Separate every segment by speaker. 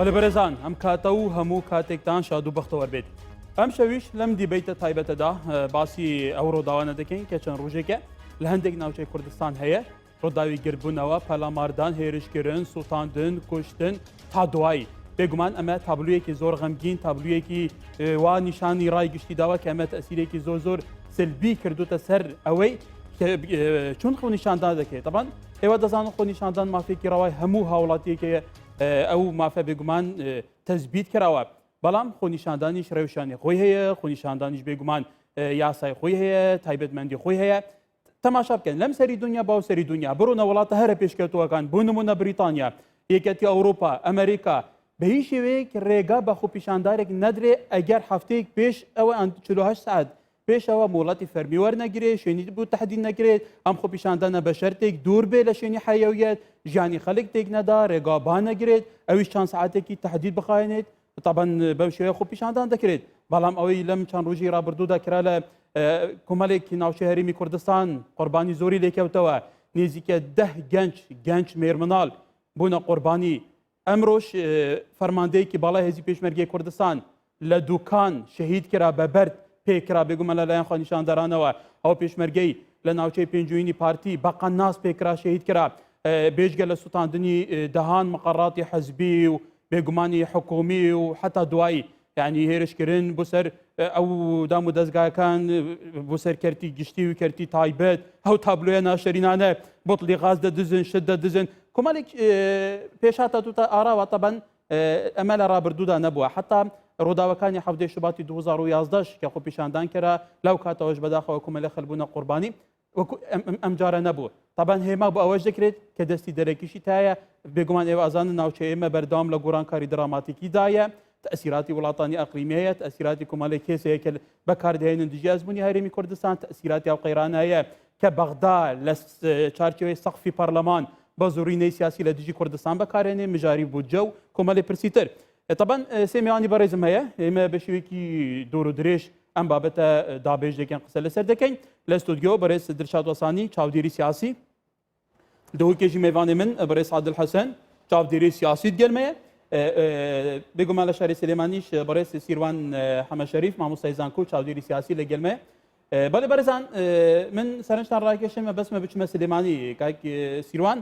Speaker 1: بەرەبەرزان ئەم کاتە و هەموو کاتێکتان شاد و بەختەوە بێت. ئەم شەویش لەم دیبەیتە تایبەتەدا باسی ئەو ڕۆداوانە دەکەین کە چەند ڕۆژێکە لە هەندێک ناوچەی کوردستان هەیە ڕۆداوی گربوونەوە پەلاماردان هێرشکردن سوتاندن کوشتن تا دوایی بێگومان ئەمە تابلوویەکی زۆر غەمگین تابلوویەکی وا نیشانی ڕای گشتی داوە کە ئەمە تەسیرێکی زۆر سلبی کردوتە سەر ئەوەی چون خۆ نیشاندان دەکەێت طبعاً ئێوە دەزانن خۆ نیشاندان مافێکی ڕەوای هەموو هاوڵاتیەکە ئەو مافە بێگومان تەزبیت کراوە بەڵام خۆ نیشاندانیش ڕێوشانی خۆی هەیە خۆ نیشاندانیش بێگومان یاسای خۆی هەیە تایبەتمەندی خۆی هەیە تەماشا بکەن لەم سەری دنیا باو سەری دنیا بڕۆنە وڵاتە هەرە پێشکەوتووەکان بۆ نمونە بریتانیا یەکەتی ئەوروپا ئەمریکا بە هیچ شێوەیەک ڕێگا بە خۆپیشاندارێک نەدرێ ئەگەر هەفتەیەک پێش ئەوە 48 ساعت پێشەوە وڵاتی فەرمی وەرنەگرێت شوێنی بوو تهدید نەکرێت ئەم خۆپیشاندانە بە شەرتێک دوور بێ لە شوێنی حەیەویەت ژیانی خەڵک تێک نەدا ڕێگابان نەگرێت ئەویش چەند ساعتێکی تهدید بخایێنێت طبعاً بەو شێوەیە خۆپیشاندان دەکرێت بەڵام ئەوەی لەم چەند ڕۆژی ڕابردوودا کرا لە کۆمەڵێکی ناوچەی هەرێمی کوردستان قوربانی زۆری لێکەوتەوە نێزیکە 10 گەنج مێرمناڵ بوونە قوربانی ئەمڕۆژ فەرماندەیەکی باڵای هێزی پێشمەرگەی کوردستان لە دوکان شەهید کرا بە بەرد پێکرا بێگومە لەلایەن خۆ نیشاندارانەوە ئەو پێشمەرگەی لە ناوچەی پێنجوینی پارتی بە قەناس پێکرا شەهید کرا بێژگە لە سوتاندنی دەهان مقڕاتی حەزبی و بێگومانی حکومی و حتا دوایی یعنی هێرشکردن بۆ سەر ئەو دام و دەستگاکان بۆ سەر کەرتی گشتی و کەرتی تایبەت ئەو تابلۆیە ناشرینانە بۆتڵی غاز دەدزن شت دەدزن کۆمەڵێک پێشاتە دوتە ئاراوە تەبەن ئەمە لە ڕابردوودا نەبووە حتا ڕۆداوەکانی هەفتەی شوباتی 2011 کە خۆپیشاندان کرا لەو کاتەوەش بەداخەوە کۆمەڵە خەلبوونە قوربانی ئەم جارە نەبوو طبعاً هێما بۆ ئەوەش دەکرێت کە دەستی دەرەکیشی تایە بێگومان ئێوە ئازانن ناوچە ئێمە بەردەوام لە گۆڕانکاری دراماتیکیدایە تەسیراتی وڵاتانی ئەقلیمیەیە تەسیراتی کۆمەڵێک کێسەیە کە بەکاردهێنن دژیازبوونی هەرێمی کوردستان تەسیراتی ئەو قەیرانایە کە بەغدا لە چارکەوەی سەقفی پەرلەمان بە زۆرینەی سیاسی لە دژی کوردستان بەکارهێنێ مژاری بودجە و کۆمەڵی پرسیتر طبعاً سێ میوانی بەڕێزم هەیە ئێمە بە شێوەیەکی دۆر و درێژ ئەم بابەتە دابێژ دەکەن قسە لەسەر دەکەین لە ستودیۆ بەڕێز دڵشاد وەسانی چاودێری سیاسی دووکێژی میوانی من بەڕێز عادل حەسەن چاودێری سیاسی گەلمەیە بێگومان لە شاری سلێمانیش بەڕێز سیروان حەمەشەریف مامۆستای زانکۆ چاودێری سیاسی لە گەلمەیە بەڵێ بەرەزان من سەرنجتان ڕاکێشمە بەسمە بچمە سلێمانی کاک سیروان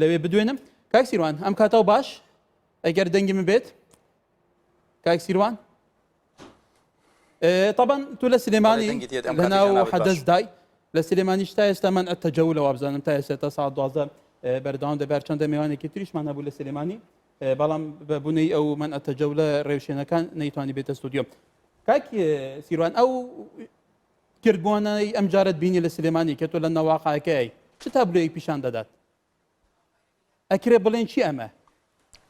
Speaker 1: لەوێ بدوێنم کاک سیروان ئەم کاتەوە باش ئەگەر دەنگی من بێت کاک سیروان طبعا تو لە سلێمانی لەناو حەدەس دای لە سلێمانیش تا ئێستا من ئەتەجەولە وابزانم تا ئێستا تا ساعت 12 بەردەوام دەبێت چەندە میوانێکی تریشمان هەبوو لە سلێمانی بەڵام بەبوونەی ئەو من ئەتەجەولە ڕێوشێنەکان نەیتوانی بێتە ستودیۆ کاک سیروان ئەو کردبوونەی ئەم جارت بینی لە سلێمانی کە تۆ لە نەواقعەکەی چ تابلۆیەک پیشان دەدات ئەکرێ بڵێن چی ئەمە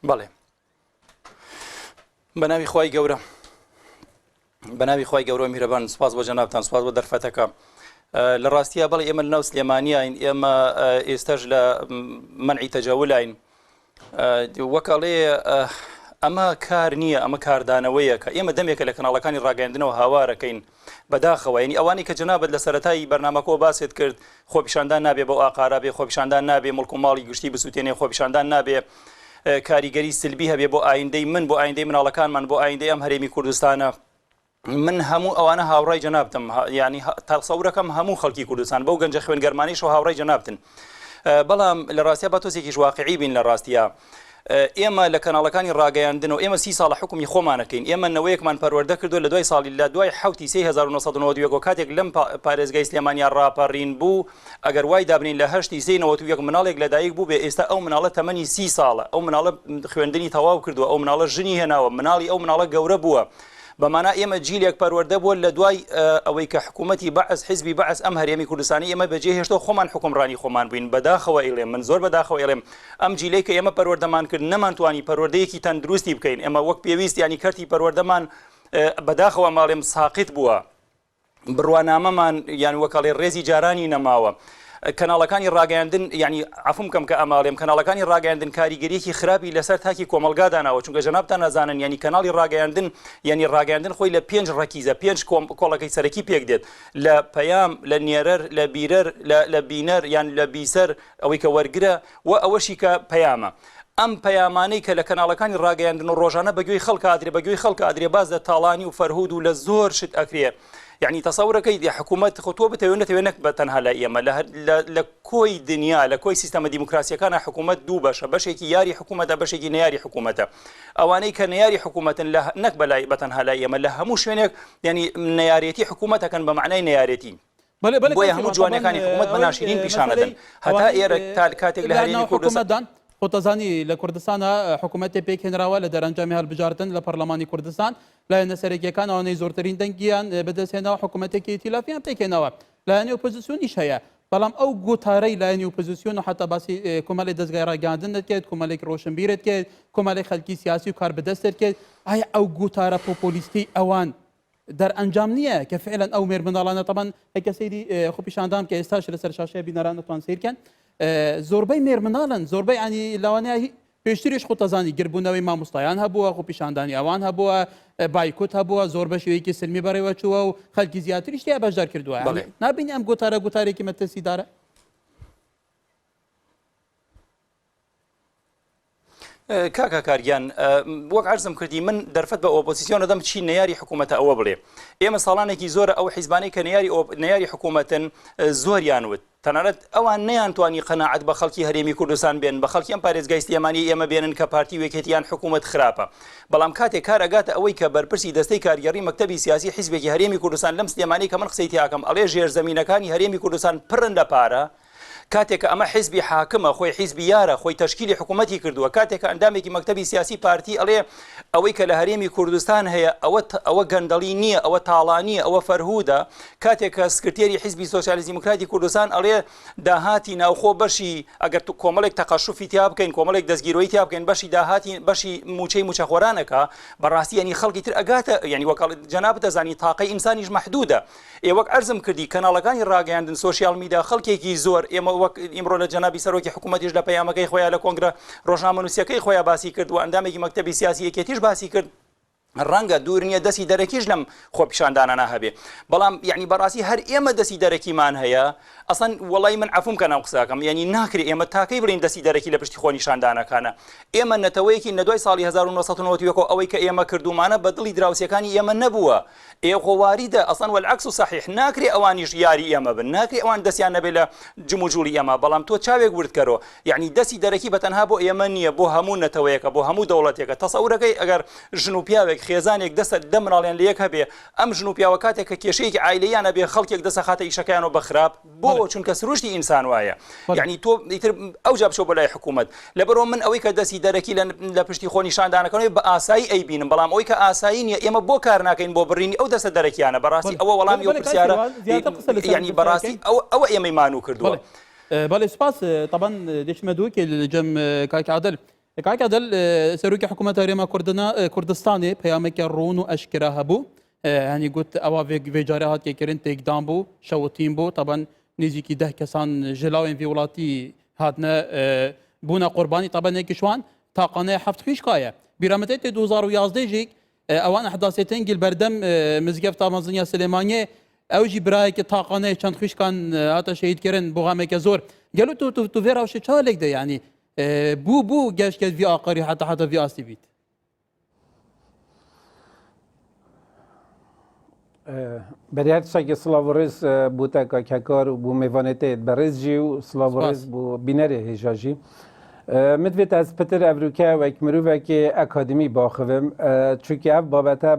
Speaker 2: بەڵێ بەناوی خۆی گەورە بەناوی خۆی گەورە میهرەبان سپاس بۆ جەنابتان سپاس بۆ دەرفەتەکە لە ڕاستیە بەڵێ ئێمە لە ناو سلێمانیین ئێمە ئێستاش لە منعی تەجاولین وەکەڵێ ئەمە کار نییە ئەمە کاردانەوەیە کە ئێمە دەمێکە لە کەناڵەکانی ڕاگەاندنەوە هاوارەکەین بەداخەوە ینی ئەوانی کە جەنابەت لە سەرەتایی بەرنامەکەەوە باسێت کرد خۆپیشاندان نابێ بەو ئاقارا بێ خۆپیشاندان نابێ مڵک و ماڵی گشتی بسووتێنێ خۆپیشاندان نابێ کاریگەری سلبی هەبێ بۆ ئایندەی من بۆ ئایندەی مناڵەکانمان بۆ ئایندەی ئەم هەرێمی کوردستانە من هەموو ئەوانە هاوڕای جەنابتم ینی تەسەورەکەم هەموو خەڵکی کوردستان بەو گەنجە خوێنگەرمانیشەوە هاوڕای جەنابتن بەڵام لە ڕاستیە با تۆسێکیش واقعی بین لە ڕاستیە ئێمە لە کەناڵەکانی ڕاگەیاندنەوە ئێمە 30 ساڵە حکومی خۆمانەکەین ئێمە نەوەیەکمان پەروەردە کردو لە دوای ساڵی لە دوای حوتی 1992 کاتێک لەم پارێزگای سلێمانیان ڕاپەڕین بوو ئەگەر وای دابنین لە 1991 مناڵێک لەدایک بوو بێ ئێستا ئەو مناڵە تەمەنی 30 ساڵە ئەو مناڵە خوێندنی تەواو کردووە ئەو مناڵە ژنی هێناوە مناڵی ئەو مناڵە گەورە بووە بەمانە ئێمە جیلێک پەروەردە بووە لە دوای ئەوەی کە حکوومەتی بەعس حیزبی بەعس ئەم هەرێمی کوردستانی ئێمە بەجێ هێشتا خۆمان حکومڕانی خۆمان بووین بەداخەوە ئێڵێم من زۆر بەداخەوە ئێڵێم ئەم جیلەی کە ئێمە پەروەردەمان کرد نەمانتوانی پەروەردەیەکی تەندروستی بکەین ئێمە وەک پێویست ینی کەرتی پەروەردەمان بەداخەوە ماڵێم ساقیت بووە بڕوانامەمان یان وەکەڵێ ڕێزی جارانی نەماوە کەناڵەکانی ڕاگەیاندن ینی عفو بکەم کە ئەماڵێم کەناڵەکانی ڕاگەیاندن کاریگەریەکی خراپی لەسەر تاکی کۆمەلگادانەوە چونکە جەنابتان نازانن ینی کەناڵی ڕاگەیاندن ینی ڕاگەیاندن خۆی لە 5 ڕەکیزە 5 کۆڵەکەی سەرەکی پێک دێت لە پەیام لە نێرەر لە بیرەر لە بینەر یان لە بیسەر ئەوەی کە وەرگرە و ئەوەشی کە پەیامە ئەم پەیامانەی کە لە کەناڵەکانی ڕاگەیاندن و ڕۆژانە بەگوێی خەڵک ئادرێ بەگوێی خەڵک ئادرێ باز لە تاڵانی و فەرهود و لە زۆر شت ئەکرێ یعنی تەسەورەکەی حکوومەت خۆ بتەوێت نەتەوێت بە تەنها لە ئێمە لە کۆی دنیا لە کۆی سیستەمە دیموکراسیەکانە حکوومەت دوو بەشە بەشێکی یاری حکوومەتە بەشێکی نەیاری حکوومەتە ئەوانەی کە نەیاری حکوومەتن نەک بەلای بە تەنها لای ئێمە لە هەموو شوێنێک ینی نەیارێتی حکوومەتەکەن بە معنای نەیارێتی بۆیە هەموو جوانەکانی حکوومەت بە ناشرین پیشانەدەن هەتا ئێرە کاتێک لە هەرێمی کوردستان
Speaker 1: خۆتەزانی لە کوردستانە حکوومەتی پێکهێنراوە لە دەرەنجامی هەڵبژاردن لە پەرلەمانی کوردستان لایەنە سەرەکیەکان ئەوانەی زۆرترین دەنگیان بەدەستهێناوە حکوومەتێکی ئیتیلافیان پێکهێناوە لایەنی ئۆپۆزیسیۆنیش هەیە بەڵام ئەو گوتارەی لایەنی ئۆپۆزیسیۆن و حتا باسی کۆمەڵی دەستگای ڕاگەاندن دەکرێت کۆمەڵێک ڕۆشنبیرت کرد کۆمەڵی خەڵکی سیاسی و کار بەدەستت کرد ئایا ئەو گوتارە پۆپۆلیستی ئەوان دەرئەنجام نییە کە فعلا ئەو مێر منداڵانە تەبەن هەکە سەیری خۆپیشاندام کە ئێستاش لەسەر شاشەیە بینەران دەتوان سیرکەن زۆربەی مێر منداڵن زۆربەی ئەنی لەوانەیە پێشتریش خۆتەزانی گربوونەوەی مامۆستایان هەبووە خۆپیشاندانی ئەوان هەبووە بایکوت هەبووە زۆر بە شێوەیەکی سلمی بەڕێوە چووە و خەڵکی زیاتریش تیا بەشدار کردووە نابینی ئەم گوتارە گوتارێکی مەترسیدارە
Speaker 2: کاکە کاریان وەک عەرزم کردی من دەرفەت بە ئۆپۆزیسیۆن دەدەم چی نەیاری حکوومەتە ئەوە بڵێ ئێمە ساڵانێکی زۆرە ئەو حیزبانەی کە نەیاری حکوومەتن زۆریان وت تەنانەت ئەوان نەیانتوانی قەناعەت بە خەڵکی هەرێمی کوردستان بێن بە خەڵکی ئەم پارێزگای سلێمانی ئێمە بێنن کە پارتی وێکێتیان حکوومەت خراپە بەڵام کاتێک کار ئەگاتە ئەوەی کە بەرپرسی دەستەی کاریگەڕی مەکتەبی سیاسی حیزبێکی هەرێمی کوردستان لەم سلێمانی کە من قسەی تیاکەم ئەڵێ ژێرزەمینەکانی هەرێمی کوردستان پڕن لە پارە کاتێک ئەمە حیزبی حاکمە خۆی حیزبی یارە خۆی تشکیلی حکوومەتی کردووە کاتێک ئەندامێکی مەکتەبی سیاسی پارتی ئەڵێ ئەوەی کە لە هەرێمی کوردستان هەیە ئەوە گەندەڵی نییە ئەوە تاڵانیە ئەوە فەرهودە کاتێک کە سکرتێری حیزبی سۆسیالیست دیموکراتی کوردستان ئەڵێ داهاتی ناوخۆ بەشی ئەگەر تو کۆمەڵێک تەقەشوفی تیا بکەین کۆمەڵێک دەستگیرۆی تیا بکەین بەشی داهاتی بەشی موچەی موچەخۆرانەکە بەڕاستی ینی خەڵکی تر ئەگاتە ینی وەکڵ جەناب دەزانی تاقەی ئینسانیش مەحدودە وەک عەرزم کردی کەناڵەکانی ڕاگەیاندن سۆشیال میدیا خەڵکێکی زۆر ئێمە وەک ئیمڕۆ لە جەنابی سەرۆکی حکوومەتیش لە پەیامەکەی خۆیان لە کۆنگرە ڕۆژنامەنووسیەکەی خۆیان باسی کرد و ئەندامێکی مەکتەبی سیاسی یەکێتیش باسی کرد ڕەنگە دوور نییە دەستی دەرەکیش لەم خۆپیشاندانانە هەبێ بەڵام یعنی بەڕاستی هەر ئێمە دەستی دەرەکیمان هەیە ئەسەن وەڵی من عەفوم کە ناو قساکەم یعنی ناکرێت ئێمە تاکەی بڵین دەستی دەرەکی لە پشتی خۆ نیشاندانەکانە ئێمە نەتەوەیەکی نەدوای ساڵی 1990 ئەوەی کە ئێمە کردومانە بە دڵی دراوسەکانی ئێمە نەبووە ئێخۆواریدە ئەسەن والعکس و صحیح ناکرێت ئەوانیش یاری ئێمە بن ناکرێت ئەوان دەستیان نەبێت لە جم و جووری ئێمە بەڵام تۆ چاوێک وردکەرەوە یعنی دەستی دەرەکی بەتەنها بۆ ئێمە نییە بۆ هەموو نەتەوەیەکە بۆ هەموو دەوڵەتێکە تەسەورەکەی ئەگەر ژن و پیاوێک خێزانێک دەستە دە مناڵیان لە یەک هەبێ ئەم ژن و پیاوە کاتێک کە کێشەیەکی عایلەیانە بێ خەڵکێک دەسە خاتە ئیشەکەیانەوە بەخراپ بۆ چونکە سروشتی ئینسان وایە یعنی تۆ ئیتر ئەوجا بچۆ بەلای حکوومەت لەبەرەوە من ئەوەی کە دەستی دەرەکی لە پشتی خۆ نیشاندانەکەنەوەی بە ئاسایی ئەیبینم بەڵام ئەوەی کە ئاسایی نیە ئێمە بۆ کار ناکەین بۆ بڕینی ئەو دەستە دەرەکیانە بەڕاستی ئەوە وەڵامی ئەو پرسیارە یعنی بەڕاستی ئەوە ئێمەی مانوو کردووە
Speaker 1: بەڵێ سپاس طبعا دێچمە دووکێ لەجەم کاک عادل کاک عادل سەرۆکی حکوومەت هەرێما کوردستانی پەیامێکی ڕوون و ئەشکرا هەبوو ینی گوت ئەوە vێجارە هاتیێکردن تێکدان بوو شەوتین بوو طبعا نزیکی 10 کەسان ژلاوێن vê وڵاتی هاتنە بوونە قوربانی طبعا شوان تاقانەیە هەفت خویشکایە بیرامەتێت 2011 ژێک ئەوان ئەحداسێتن گیل بەردەم مزگەفتا مەزنیا سلێمانیە ئەوژی برایەکی تاقانەیە چەند خویشکان هاتە شەهیدکردن بۆ غامێکە زۆر گەلو تو vê rawşê çavalێک de yani بوو گەشتکرد vê aqarî heta vê astî bît
Speaker 3: بەریات ساکی سلااوڕێز بۆ تاکاکار و بۆ میوانێتێت بەڕێزجی و سلااوڕێز بۆ بینەرێ هێژاژی مدوێت ئەس پتر ئەڤروکە وەک مرۆڤێکی ئەکادمی باخەوم چونکە ئەف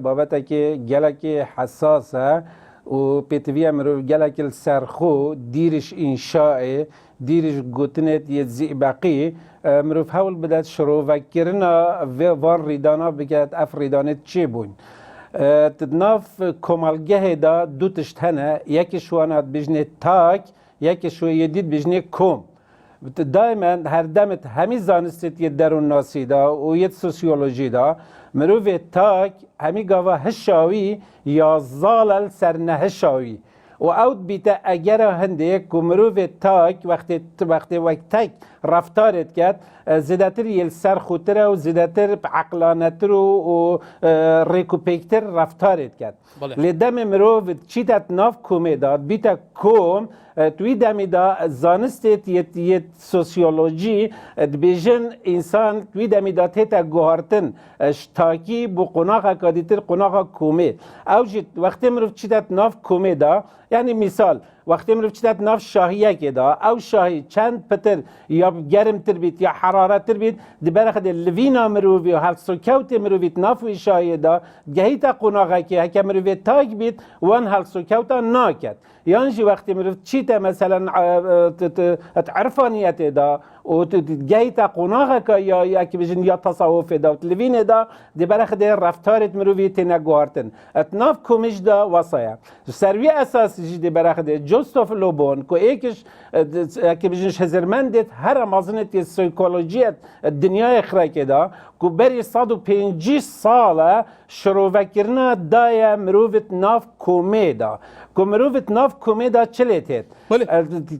Speaker 3: بابەتێکی gelekî حساس e û pêtiviya mirov gelekî li ser xwe dîriş înşaê dîriş gotinê yê zîbeqî mirov hewl bide şirovekirina vê van rîdana biket ev rîdanê çê bûn nav komalgehê da du tişt hene yekî ji wan hat bijnê tak yekî ji wê yê dît bijnê kom daimen her demet hemî zanistê yê derûnnasî da û yê sosyolojî da mirovê tak hemî gava hişawî ya zalel ser nehişawî û ew bîte egera hindê ku mirovê tak wextê wek tek رفتارت کرد زیادتر یل سر خودتر و زیادتر عقلانتر و ریکوپیکتر رفتارت کرد لدم مرو چیتت ناف کومه داد بیتا کوم توی دمی دا زانستت یه سوسیولوژی بیژن انسان توی دمی دا تیتا گوهارتن شتاکی بو قناقا کادیتر قناقا کومه او جید وقتی مروف چیتت ناف کومه دا یعنی مثال وقتی مروف چیتت ناف شاهیه که دا او شاهی چند پتر یا گرم تر بیت یا حرارت تر بیت دی برخد لوینا مروفی و هل سوکوت مروفیت نافوی شاهیه دا گهیتا قناقا که هکا مروفیت تاک بیت وان هل سوکوتا ناکد یعنی وقتی مروف چیتا مثلا عرفانیت دا و جایتا قناغه که یا که بجن یا تصوف دا و تلوین دا دی برخد رفتارت مروفی تنگوارتن اتناف کمیش دا وصایا سروی اساسی جی دی برخد جوستوف لوبون که ایکش که بجنش هزرمندت هر مازنت سیکولوژیت دنیای خراکی دا که بری 150 ساله شروع کرنا دای مروفت ناف کومه دا که مروفت ناف کومه دا چلیتید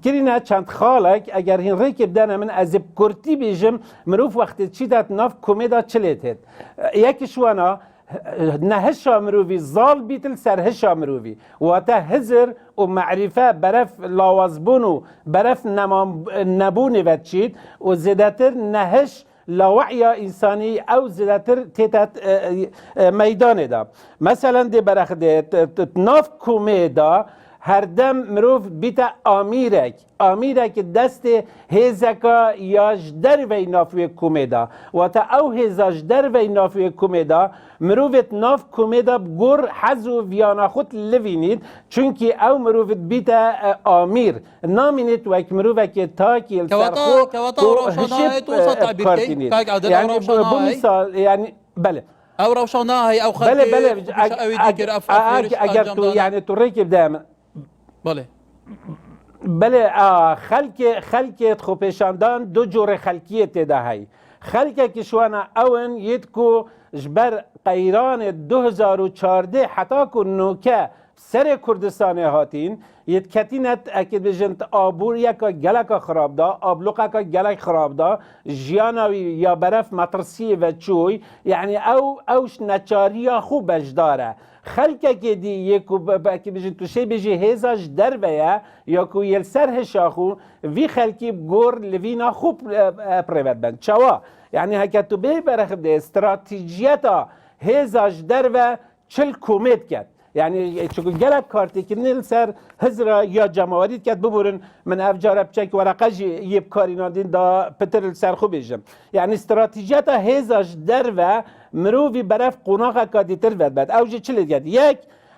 Speaker 3: کرینا چند خالک اگر هین ریکب دانه من از کرتی بیجم مروف وقتی چی داد ناف کومه دا چلیتید یکیش وانا نهشا مروفی زال بیتل سر هشا مروفی و تا هزر و معرفه برف لاوازبونو برف نبونه و چید و زیدتر نهش لاوعی انسانی او زیادتر تیتت میدان دا مثلا دی برخده ناف کومه دا هر دم مروف بیتا آمیرک دست هیزکا یاش در وی نافوی کومه دا و تا او هیزاش در وی نافوی کومه دا مروفت ناف کومه دا بگور حزو ویانا خود لوینید چونکی او مروفت بیتا آمیر نامینید و اک مروفک تاکی السرخو هشب کارتینید یعنی بمثال یعنی بله
Speaker 1: او روشناهی او خلقی
Speaker 3: بله اگر تو یعنی تو ریکب دائما بله خلق خوپیشاندان دو جور خلقیت ده خلقه که شوانا اون یدکو جبر قیران 2014 حتی که نوکه سر کردستان هاتین یدکتینت اکید بجنت آبور یکا گلک خراب دا آبلوکا که گلک خراب دا جیانوی یا برف مطرسی و چوی یعنی اوش نچاری خوب داره خلقه که دی یکو که بجن توشه بجی هزاش در بیا یا کو یل سر هشاخو وی خلقی بگور لوینا خوب پریوت بند چوا یعنی هکه تو به برخب ده استراتیجیتا هزاش در و چل کومت کرد یعنی چون گلک کارتی که نیل سر هزرا یا جماعیت کرد ببرن من افجار بچک ورقه یب کاری نادین دا پتر سر خوب بیشم یعنی استراتیجیتا هزاش در و مروفی برف قناقه کادی تر بد اوجه چلی کرد یک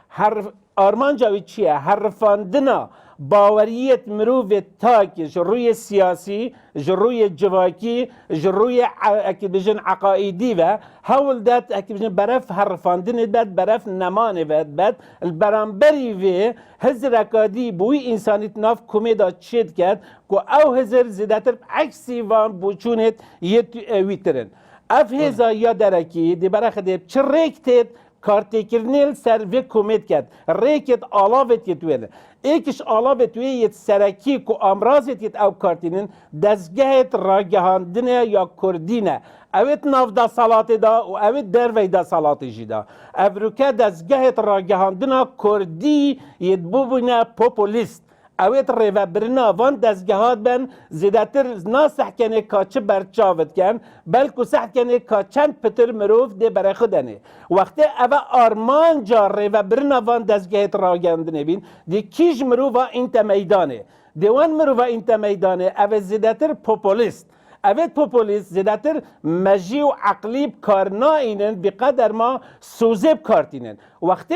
Speaker 3: هر آرمان جاوی چیه حرفاندنا باوریت مروف تاکش روی سیاسی روی جواکی روی اکی بجن عقائدی و هول داد اکی بجن برف حرفاندن بد برف نمان بد البرانبری و هزر اکادی بوی انسانیت ناف کمیدا چید کرد که او هزر زیدتر عکسی وان بوچونت یت ویترن اف هزا یا درکی دی برخده چه ریکتید کارتی کرنیل سر وی کومید کرد ریکت آلاوت یتوینه ایکش آلاوت وی یت سرکی کو امراضت یت او کارتینن دزگهت راگهاندنه یا کردینه اوید ناف دا صلات دا و اوید در وی دا صلات جی دا افروکه دزگهت راگهاندنه کردی یت بوبینه پوپولیست اوید ریوه برنا وان دزگهات بن زیدتر نا سحکنه که چه برچاوت کن بلکو سحکنه که چند پتر مروف ده برای خودنه وقتی اوه آرمان جا ریوه برنا وان دزگهات را گندنه بین ده کیش مروفا انت میدانه ده وان مروفا انت میدانه اوه زیدتر پوپولیست اوید پوپولیست زیدتر مجی و عقلیب کار ناینن بقدر ما سوزب کارتینن وقتی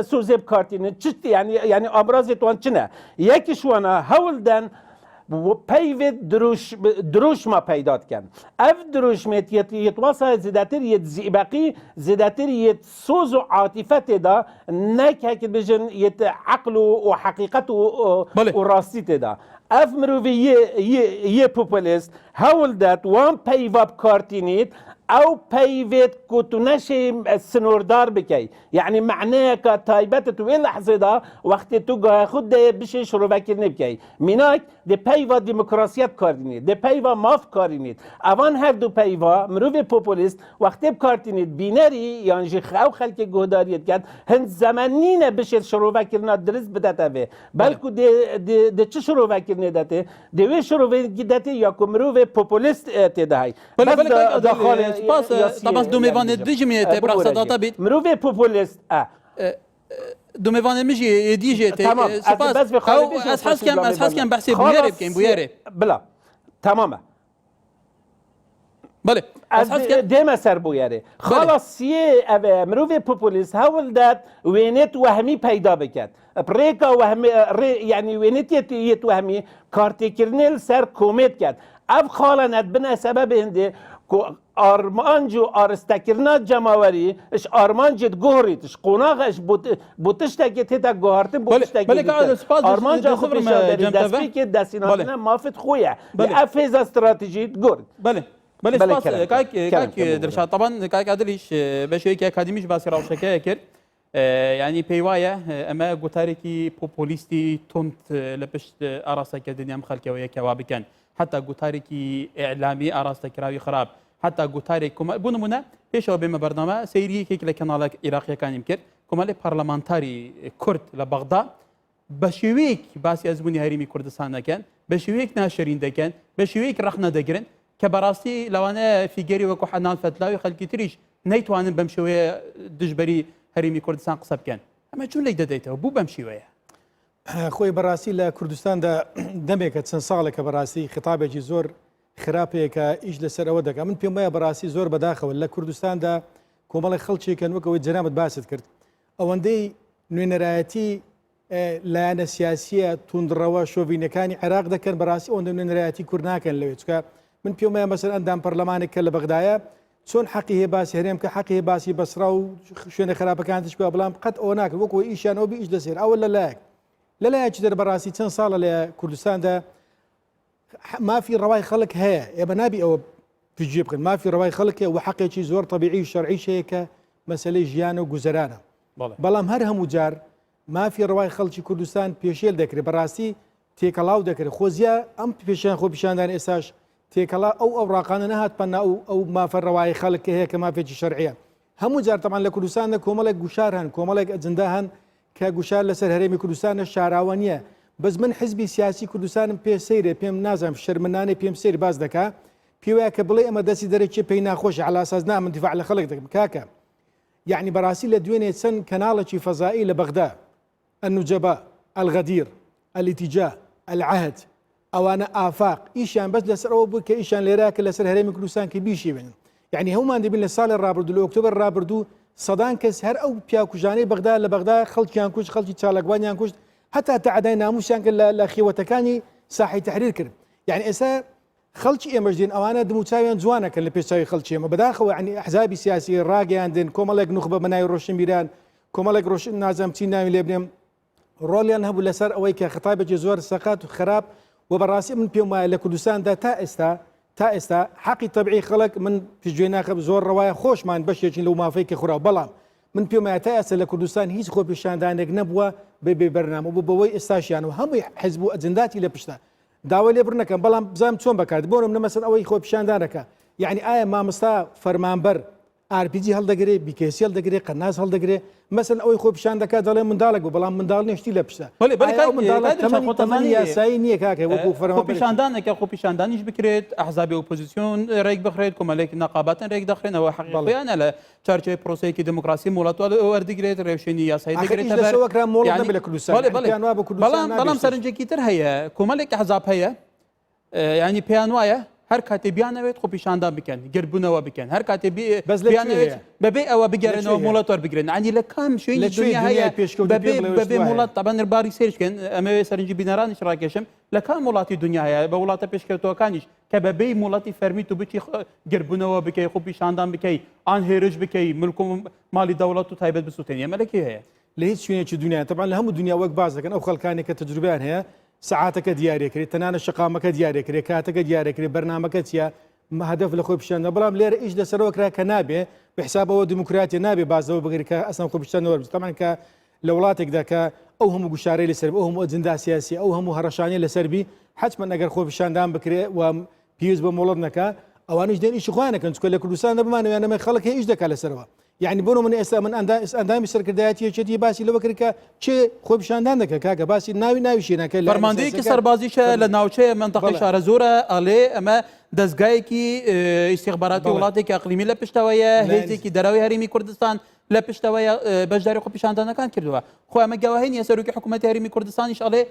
Speaker 3: سوزب کارتینن چی یعنی ابرازت وان چنه یکیش وانا هول دن پیوید دروش ما پیداد کن اف دروش میت یتواسه زیدتر یت زیبقی زیدتر یت سوز و عاطفت دا نکه که بجن یت عقل و حقیقت و راستیت دا اف مروفی یه پوپولیست هول داد وان پیواب کارتینید او پیوت کو تو نشی سنوردار بکی یعنی معناه که تایبت تو این لحظه دا وقتی تو گاه خود بشه شروع بکر نبکی میناک ده پیوا دموکراسیت کارینید ده پیوا ماف کارینید اوان هر دو پیوا مروف پوپولیست وقتی بکارتینید بینری یعنی خو خلک گهداریت کرد هند زمانین بشه شروع بکر درست بدته بلکو ده چه شروع بکر ندته دوی شروع بکر یا که مروف پوپولیست تدهی
Speaker 1: سپاس طبعا دومیوان دیجمیه تبرخ صداتا بید
Speaker 3: مروف پوپولیست
Speaker 1: دومیوان مجی دیجه
Speaker 3: تمام
Speaker 1: سپاس از حس کم بحثی بویاره بکن بویاره
Speaker 3: بلا تمامه
Speaker 1: بله
Speaker 3: از دیم سر بویاره خلاص یه مروف پوپولیست هول داد وینت وهمی پیدا بکد پریکا وهمی یعنی وینت یت وهمی کارتی کرنل سر کومیت کرد اف خالنت بنا سبب هنده آرمانجو آرستکرنا جماوری اش آرمانجت گوهریتش قناغش بوتش تکت هتا گوهرتن بوتش تکت آرمانجا خوب شادری دستی که دستیناتنا مافت خویه افیز استراتژیت گورد
Speaker 1: بله سپاس کاک درشاد طبعا کاک عادلیش بشوی که اکادمیش باسی راوشکه کرد يعني بيوايا اما قوتاريكي بوبوليستي تونت لبشت اراسا كدنيا مخلكه ويا كوابكن حتى قوتاريكي اعلامي اراسا كراوي خراب حتى قوتاري كما بونمونا بيشو بما برنامج سيري كيك لكنال عراقي كان يمكن كما لي بارلمانتاري كرد لبغداد بشويك باسي ازموني هريمي كردستان كان بشويك ناشرين دكان بشويك رخنا دقرن كبراستي لو انا في جري وكو حنان فتلاوي خلكي تريش نيتوان بمشويه دجبري هەرمی کوردستان قسە بکەن ئەمە چون لی دەدەیتەوە بوو بەم شیوەیە
Speaker 4: خۆی بەڕاستی لە کوردستاندا دەمێکە چەند ساڵێکە بەڕاستی خطابێکی زۆر خراپەیەکە ئیش لەسەر ئەوە دەکە من پێم وایە بەڕاستی زۆر بەداخەوە لە کوردستاندا کۆمەڵی خەڵکێکن وەکەوەی جەنابەت باست کرد ئەوەندەی نوێنەرایەتی لایەنە سیاسیە توندڕەوە شۆڤینەکانی عێراق دەکەن بەڕاستی ئەوەندە نوێنەرایەتی کورد ناکەن لەوێ چکە من پێم وایە مەسەر ئەندام پەرلەمانێک کە لە بەغدایە چۆن حەقی هەیە باسی هەرێم کە حەقی هەیە باسی بەسرا و شوێنە خراپەکانتش بە بەڵام قەت ئەوە ناکرد وەکەوە ئیشیانەوە بی ئیش دەسێر ئەوە لەلایەکی دەر بەڕاستی چەند ساڵە لە کوردستاندا مافی ڕەوای خەڵک هەیە ئێمە نابی ئەوە پێگوێ بکەن مافی ڕەوای خەڵک هەیە و حەقێکی زۆر طبیعی و شەرعیش هەیە کە مەسەلەی ژیان و گوزەرانە بەڵام هەر هەموو جار مافی ڕەوای خەڵکی کوردستان پێشێل دەکرێت بەڕاستی تێکەڵاو دەکرێت خۆزیە ئەم پێشیان خۆ پیشاندان ئێساش تێکەڵا ئەو ئەوڕاقانە نەهات پەنا ئەو مافە ڕەوای خەڵک هەیە کە مافێکی شەرعیە هەموو جار تەمان لە کوردستانە کۆمەڵێک گوشار هەن کۆمەڵێک ئەجندا هەن کە گوشار لەسەر هەرێمی کوردستانە شاراوە نییە بەس من حزبی سیاسی کوردستانم پێ سەیرێ پێم نازانم شەرمنانێ پێم سەیر باز دەکا پێ وایە کە بڵێ ئەمە دەستی دەرەکی پێی ناخۆش على ئاساس نامن دیفاع لە خەڵک دەکەم کاکە یعنی بەڕاستی لە دوێنێ چەند کەناڵێکی فەزایی لە بەغدا النوجەبا الغەدیر الاتجاه العهد ئەوانە ئافاق ئیشیان بەس لەسەرەوە بوو کە ئیشان لێرا کە لەسەر هەرێمی کوردستان کە بیشێوێنن یعنی هەمومان دەبین لە ساڵی ڕابردوو لە ئۆکتۆبەر ڕابردوو سەدان کەس هەر ئەو پیاکوژانەی بەغدا لە بەغدا خەڵکیان کوشت خەڵکی چالاکبانیان کوشت هەتا تەعادای ناموسیان کرد لە خێوەتەکانی ساحی تەحریر کرد یعنی ئێستا خەڵکی ئێمەش دێن ئەوانە دموچاویان جوانەکەن لە پێشچاوی خەڵکی ئێمە بەداخەوە یعنی ئەحزابی سیاسی ڕاگەیاندن کۆمەڵێک نوخبە بەناوی ڕۆشنبیران کۆمەڵێک ڕۆشن نازانم چی ناوی لێ بنێم ڕۆڵیان هەبوو لەسەر ئەوەی کە خەتابێکی زۆر سەقات و خراپ و بەڕاستی من پێم وایە لە کوردستاندا تا ئێستا حەقی تەبیعی خەڵک من پێشگوێ ناکەم زۆر ڕەوایە خۆشمان بەشێکی لەو مافەی کە خوراو بەڵام من پێم وایە تا ئێستا لە کوردستان هیچ خۆپیشاندانێک نەبووە بێ بەرنامە بوو بەوەی ئێستاشیان و هەمووی حیزب و ئەجنداتی لە پشتە داوای لێ بڕ نەکەم بەڵام بزانم چۆن بەکات بۆنم نەمەسەر ئەوەی خۆپیشاندانەکە یعنی ئایا مامۆستا فەرمانبەر RPG هەڵدەگرێ بیکێسی هەڵدەگرێ قەناس هەڵدەگرێ مەسەن ئەوەی خۆپیشان دەکات دەڵێ منداڵێک بوو بەڵام منداڵ نێشتی لە پشتە تەمەنی یاسایی نییە کاکە وەکو
Speaker 1: خۆپیشاندانێکە خۆپیشاندانیش بکرێت ئەحزابی ئۆپۆزیسیۆن ڕێک بخرێت کۆمەڵێک نەقابەتن ڕێک دەخرێنەوە حەقیقیانە لە چارچەوەی پرۆسەیەکی دموکراسی وڵاتوە وەردەگرێت ڕێوشێنی یاسایی دەگرێتە بەڵام سەرنجێکی تر هەیە کۆمەڵێک ئەحزاب هەیە ینی پێیان وایە هەر کاتێ بیانەوێت خۆپیشاندان بکەن گربوونەوە بکەن هەر کاتێ بەبێ ئەوە بگەڕێنەوە وڵات وەربگرن عنی لە کام شوێنی دنیا هەیە بەبێ وڵات تەبەن نرباری سێرشکەن ئەمەوێ سەرنجی بینەرانیش ڕاکێشم لە کام وڵاتی دنیا هەیە بە وڵاتە پێشکەوتەوەکانیش کە بەبێ وڵاتی فەرمیت و بچی گربوونەوە بکەی خۆپیشاندان بکەی ئان هێرش بکەی ملک و مالی دەوڵەت و تایبەت بسووتێنی ئەمەلەکی هەیە
Speaker 4: لە هیچ شوێنێکی دنیا تەبان لە هەموو دنیا وەک باز دەکەن ئەو خەڵکانێک کە تەجروبیان هەیە سعاتەکە دیارێکرێت تەنانە شقامەکە دیارێکرێت کاتەکە دیارێکرێت بەرنامەکە چیە هدف لە خۆی پیشانە بەڵام لێرە ئیش لەسەرەوە کرا کە نابێ بحسابەوە دیموکراتی نابێ بازەوە بگریکە ئەسان خۆ پیشانەوە تەمان کە لە وڵاتێکدا کە ئەو هەموو گوشارەی لەسەر ئەو هەموو ئەجندا سیاسی ئەو هەموو هەڕەشانەی لەسەربی حتمما ئەگەر خۆ پیشاندان بکرێ و پیوز بە مۆڵەت نەکە ئەوانش دێن ئیشی خۆیانەکەن چکە لە کوردستان بمانەوێنەمە خەڵک هەیە ئیش دەکات لەسەرەوە یعنی بۆ من ئێستا من ئەندامی سەرکردایەتیەکێتی باسی لەوە کرد کە چێ خۆ پیشاندان دەکە کاکە باسی ناویشێنەکە
Speaker 1: فەرماندەیەکی سەربازیشە لە ناوچەیە منتەقەی شارە زۆرە ئەڵێ ئەمە دەستگایەکی ئیستیخباراتی وڵاتێکی ئەقلیمی لە پشتەوەیە هێزێکی دەراوی هەرێمی کوردستان لە پشتەوەیە بەشداری خۆ پیشاندانەکان کردووە خۆ ئەمە گەواهی نیە سەرۆکی حکوومەتی هەرێمی کوردستانیش ئەڵێ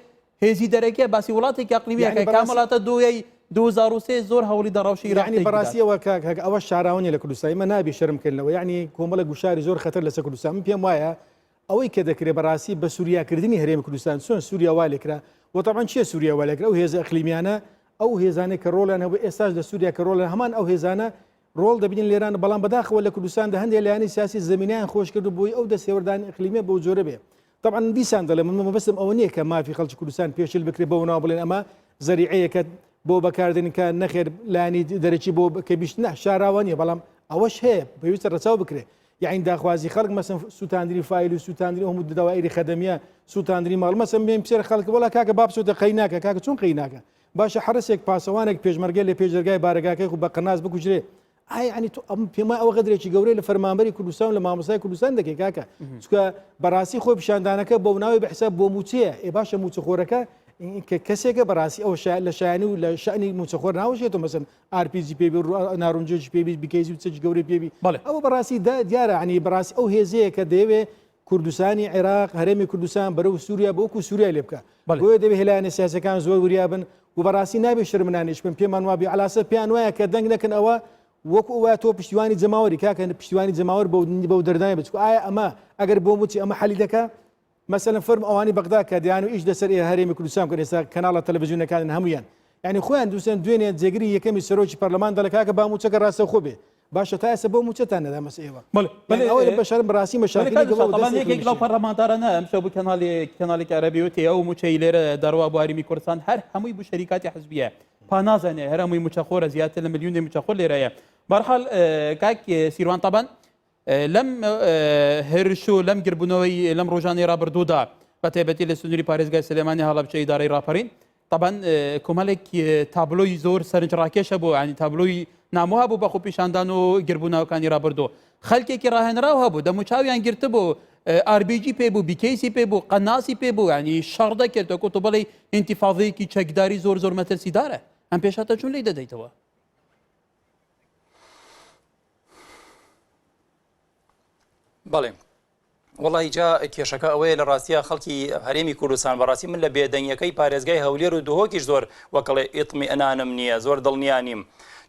Speaker 1: هێزی دەرەکیە باسی وڵاتێکی ئەقلیمیەکە کامەڵاتە دوای 2023 زۆر هەوڵی دەڕەوشی
Speaker 4: یعنی بەڕاستیەوە کاک ئەوە شاراوەنی لە کوردستان مە نابێ شەرمکردنەوە یعنی کۆمەڵە گوشاری زۆر خەتەر لەسەر کوردستان من پێم وایە ئەوەی کە دەکرێت بەڕاستی بە سووریاکردنی هەرێمی کوردستان چۆن سووریا وا لێکرا و طبعاً چیە سووریا وا لێکرا ئەو هێزە ئەقلیمیانە ئەو هێزانەی کە ڕۆڵیان هەبوو ئێستاش لە سووریا کە ڕۆڵیان هەمان ئەو هێزانە ڕۆڵ دەبینن لێران بەڵام بەداخەوە لە کوردستاندا هەندێک لایانی سیاسی زمینیان خۆش کرد بۆی ئەو دەستێوەردانی ئەقلیمیە بەو جۆرە بێ طبعاً دیسان دەڵێ من مەبەستم ئەوە نییە کە مافی خەڵکی کوردستان پێشل بکرێت بەو ناو بڵێن ئەمە زەریعەیەکە بۆ بەکاردنکە نەخێر لانی دەرەکی بۆ کە بیشت نە شاراوانیە بەڵام ئەوەش هەیە پێویستە ڕەچاو بکرێت یعنی داخوازی خەڵک مەسن سووتاندنی فایل و سووتاندنی هەموو داوایری خەدەمیە سووتاندنی ماڵ مەسن بێن پسێر خەڵک وڵا کاکە بابسۆتە قەیناکە کاکە چۆن قەیناکە باشە حرسێک پاسەوانێک پێشمەرگە لە پێشدەرگای بارگاکەی و بە قەناس بکوژرێ ئەنی پێما ئەوە غەدرێکی گەورەی لە فەرمانبەری کوردستان لە مامۆستای کوردستان دەکەی کاکە چکە بەڕاستی خۆی پیشاندانەکە بۆ ناوی بەحساب بۆ موچەیە ئێ باشە موچەخۆرەکە کە کەسێکە بەڕاستی ئەو لە شایانی و لە شانی موچەخۆر ناوەشێتەوە مەسن RPG پێبی ناڕونجێکی پێویست بکەیت و چەکی گەورەی پێبی ئەوە بەڕاستی دیارە عنی بەڕاستی ئەو هێزەیە کە دەیەوێت کوردستانی عێراق هەرێمی کوردستان بەرەو سووریا بۆکو سووریا لێ بکە بۆیە دەبێت هێلایەنە سیاسەکان زۆر وریابن و بەڕاستی نابێت شرمنانیش بن پێمان وابی علاسە پێیان وایە کە دەنگ نەکەن ئەوە وەکو ئەوە تۆ پشتیوانی جەماوەری کاکە پشتیوانی جەماوەر بەو دەردانی بچکو ئایا ئەمە ئەگەر بۆ موچی ئەمە حەلی دەکە مثلا فرم ئەوانی بەغدا کە دیان و ئیش لەسەر هەرێمی کوردستان کە ئێستا کەناڵە تەلەڤیزیۆنەکان هەمویان یعنی خۆیان دووسێن دوێنێ جێگری یەکەمی سەرۆکی پەرلەمان دەڵێ کاکە با موچەکە ڕاستە خۆ بێ باشە تا ئێستا بۆ موچەتان نەدا مەسئلەوە ئەوە بەشەرم بەڕاستی
Speaker 1: مەشاکلێک لەو پەرلەمانتارانە ئەمشەو بۆ کەناڵێکی عەرەبی وتی ئەو موچەی لێرە دەڕوا بۆ هەرێمی کوردستان هەر هەمووی بۆ شەریکاتی حزبیە پانازانێ هەر هەمووی موچەخۆرە زیاتر لە ملیۆنی موچەخۆر لێرەیە بەرحاڵ کاک سیروان طبعاً لەم هێرش و لەم گربوونەوەی لەم ڕۆژانەی ڕابردوودا بە تایبەتی لە سنووری پارێزگای سلێمانی هەڵەبجە ئیدارەی ڕاپەڕین طبعاً کۆمەڵێک تابلۆی زۆر سەرنجڕاکێشە بوو ینی تابلۆی نامۆها بوو بە خۆ پیشاندان و گربوونەوەکانی ڕابردوو خەڵکێکی ڕاهێنراو هەبوو دەموچاویان گرتە بوو RPG پێ بوو بیکەیسی پێ بوو قەناسی پێ بوو ینی شەڕ دەکردەوە تۆ بڵێ ئینتیفاضەیەکی چەکداری زۆر زۆر مەترسیدارە ئەم پێشاتە چون لی دەدەیتەوە
Speaker 2: بەڵێ وڵی جا کێشەکە ئەوەیە لە ڕاستیە خەڵکی هەرێمی کوردستان بەڕاستی من لە بێدەنگەکەی پارێزگای هەولێر و دهۆکیش زۆر وەکڵێ ئیتمی ئەنانم نییە زۆر دڵنیا نیم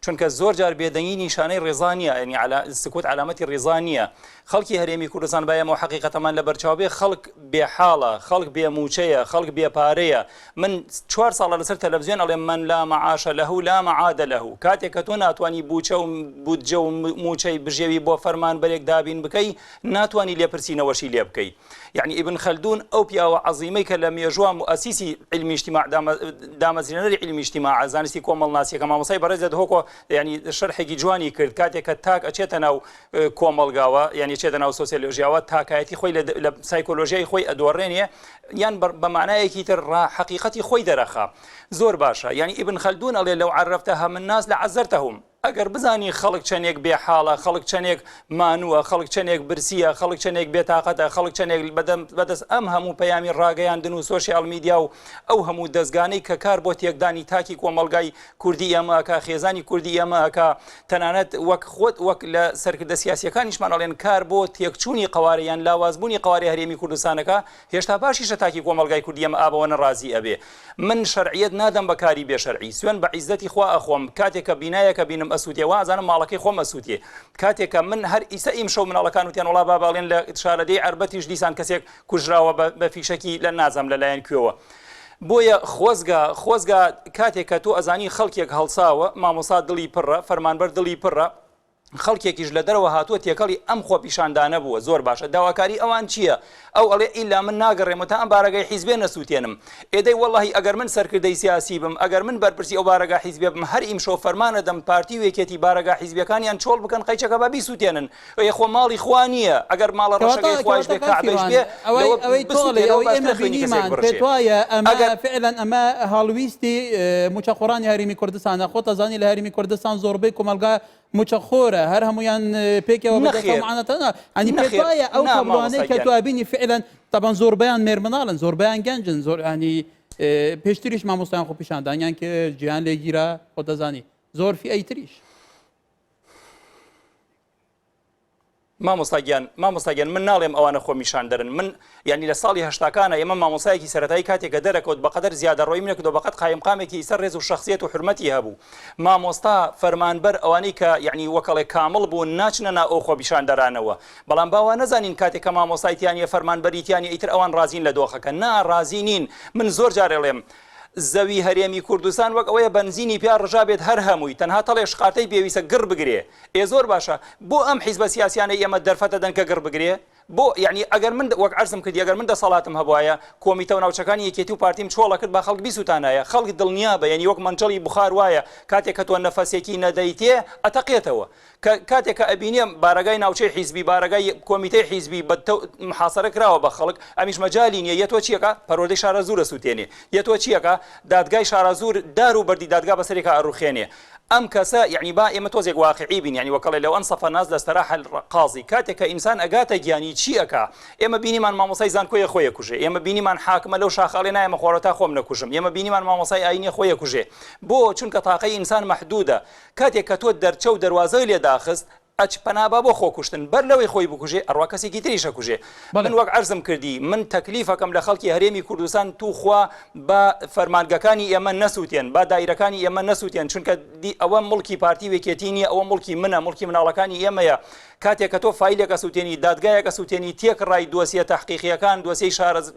Speaker 2: چونکە زۆر جار بێدەنگی نیشانەی ڕێزانیە ینی سکوت علامەتی ڕێزانیە خەڵکی هەرێمی کوردستان بایەمەوە حقیقەتەمان لە بەرچاوبێ خەڵک بێحاڵە خەڵک بێموچەیە خەڵک بێپارەیە من 4 ساڵە لەسەر تەلەڤیزیۆن ئەڵێم من لا مەعاشە لەه لا مەعادە لەه کاتێک کە تۆ ناتوانانی بوچە و بودجە و موچەی بژێوی بۆ فەرمانبەرێک دابین بکەی ناتوانانی لێپرسینەوەشی لێ بکەی یعنی ئیبن خەلدون ئەو پیاوە عەزیمەی کە لە مێژووە مؤسیسی علمی اجتماع دامەزرێنەری علمی اجتماع زانستی کۆمەڵناسیەکە مامۆستای بەڕێزە دهۆکۆ ینی شەرحێکی جوانی کرد کاتێک کە تاک ئەچێتە ناو کۆمەڵگاوە یعنی چێتە ناو سۆسیۆلۆژیاوە تاکایەتی خۆی لە سایکۆلۆژیای خۆی ئەدۆڕێنێ یان بە معنایەکی تر حقیقەتی خۆی دەرەخا زۆر باشە یعنی ئیبن خەلدون ئەڵێ لەو عەرەفتەها من ناس لعەزەرتەهم ئەگەر بزانی خەڵک چەندێک بێحاڵە خەڵک چەندێک مانووە خەڵک چەندێک برسیە خەڵک چەندێک بێتاقەتە خەڵک چەندێک بەدەست ئەم هەموو پەیامی ڕاگەیاندن و سۆشیال میدیا و ئەو هەموو دەستگانەی کە کار بۆ تێکدانی تاکی کۆمەڵگای کوردی ئێمەکە خێزانی کوردی ئێمەکە تەنانەت وەک خۆت وەک لە سەرکردە سیاسیەکانیشمان ئەڵێن کار بۆ تێکچوونی قوارەیان لاوازبوونی قواری هەرێمی کوردستانەکە هێشتا باشیشە تاکی کۆمەڵگای کوردی ئێمە ئابەوە نەڕازی ئەبێ من شەرعیەت نادەم بەکاری بێشەرعی سوێن بە عیزەتی خوا ئەخۆم کاتێک کە بینایەکە بینم ئەسووتێ وازانم ماڵەکەی خۆم ئەسووتێ کاتێکە من هەر ئیسە ئیمشەو مناڵەکان وتیان وڵا با باڵێن لە شارەدەی عەربەتیش دیسان کەسێک کوژراوە بە فیشەکی لە نازەم لەلایەن کوێوە بۆیە خۆزگا کاتێک کە تۆ ئەزانی خەڵکێک هەڵساوە مامۆستا دڵی پڕە فەرمانبەر دڵی پڕە خەڵکێکیش لە دەرەوە هاتووە تێکەڵی ئەم خۆپیشاندانە بووە زۆر باشە داواکاری ئەوان چییە ئەو ئەڵێ ئیلا من ناگەڕێمە تا ئەم بارەگای حیزبێ نەسووتێنم ئێدەی وەڵڵاهی ئەگەر من سەرکردەی سیاسی بم ئەگەر من بەرپرسی ئەو بارەگا حیزبێ بم هەر ئیمشۆ فەرمانە دەم پارتی وێکێتی بارەگا حیزبەکانیان چۆڵ بکەن قەیچەکە بە بیسووتێنن خۆ ماڵی خوا نییە ئەگەر ماڵە ڕەشەکەی خوایش بێ کەعبەش بێ
Speaker 1: ئەوەی تۆڵێ ئەوەی ئێمە بینیمان پێت وایە ئەمە فعلا ئەمە هەڵویستی موچەخۆڕانی هەرێمی کوردستانە خۆ تەزانی لە هەرێمی کوردستان زۆربەی کۆمەلگا موچەخۆرە هەر هەمویان پێکەوە بەدەمانەتەنە ئەنی پێت وایە ئەو کەڵوانەی کە تو بینی فعلا طبعا زۆربیان مێرمناڵن زۆربیان گەنجن زۆر ینی پێشتریش مامۆستایان خۆپیشاندانیان کە جیهان لێگیرە خۆ دەزانی زۆر فی ئەیتریش
Speaker 2: مامۆستاگیان من ناڵێم ئەوانە خۆمیشان دەرن من ینی لە ساڵی هەشتاکانە ئێمە مامۆسایەکی سەرەتایی کاتێکە دەرەکەوت بەقەدەر زیادە ڕۆی منێک دۆ بەقەت قایمقامێکی سەر ڕێز و شخصیت و حرمەتی هەبوو مامۆستا فەرمانبەر ئەوانەی کە یعنی وەکەڵێ کامڵ بوون ناچنە نا ئەو خۆپیشاندەرانەوە بەڵام باوا نەزانین کاتێککە مامۆسایتیانە فەرمانبەریتیانی ئیتر ئەوان رازین لە دۆخەکە ناڕازی نین من زۆر جارێڵێم زەوی هەرێمی کوردستان وەک ئەوەیە بنزینی پیا ڕژا بێت هەر هەمووی تەنها تەڵێ شقاتەی پێویستە گڕ بگرێ زۆر باشە بۆ ئەم حیزبە سیاسیانە ئێمە دەرفەتە دەن کە گڕ بگرێ بۆ یعنی ئەگەر من وەک عەرزم کردی ئەگەر من دەسەڵاتم هەبوایە کۆمیتە و ناوچەکانی یەکێتی و پارتیم چۆڵە کرد با خەڵک بیسووتانایە خەڵک دڵنیا بە یعنی وەک منچەڵی بخار وایە کاتێک کە تۆ نەفەسێکی نەدەیتێ ئەتەقێتەوە کاتێک کە ئەبینێ بارەگای ناوچەی حیزبی بارەگای کۆمیتەی حیزبی بە محاسەرە کراوە بە خەڵک ئەمیش مەجالی نییە یەتۆ چیەکە پەروەردەی شارەزوورە سووتێنێ یەتۆ چیەکە دادگای شارەزوور دار و بەردی دادگا بەسەرێکە ئەڕوخێنێ ئەم کەسە یعنی با ئێمە تۆزێک واقعی بین یعنی وەکەڵێ لەو ئەنسەفە ناز دەستەراح القاضی کاتێک کە ئینسان ئەگاتە گیانی چیەکە ئێمە بینیمان مامۆسای زانکۆیە خۆیە کوژێ ئێمە بینیمان حاکمە لەو شاخەڵێ نایەمە خۆڕەتا خۆم نەکوژم ئێمە بینیمان مامۆسای ئاینی خۆیە کوژێ بۆ چونکە تاقەی ئینسان مەحدودە کاتێک کە تۆ دەرچە و دەواازەی لێ داخست ئەچ پەنابا بۆ خۆ کوشتن بەر لەوەی خۆی بکوژێ ئەڕوا کەسێکی تریشە کوژێ من وەک عەرزم کردی من تەکلیفەکەم لە خەڵکی هەرێمی کوردستان توخوا بە فەرمانگەکانی ئێمە نەسووتێن با دایرەکانی ئێمە نەسووتێن چونکە ئەوە مڵکی پارتی وێکێتی نیە ئەوە مڵکی منە مڵکی مناڵەکانی ئێمەیە کاتێک کە تۆ فایلێکە سووتێنی دادگایەکە سووتێنی تێکڕای دۆسیە تەحقیقیەکان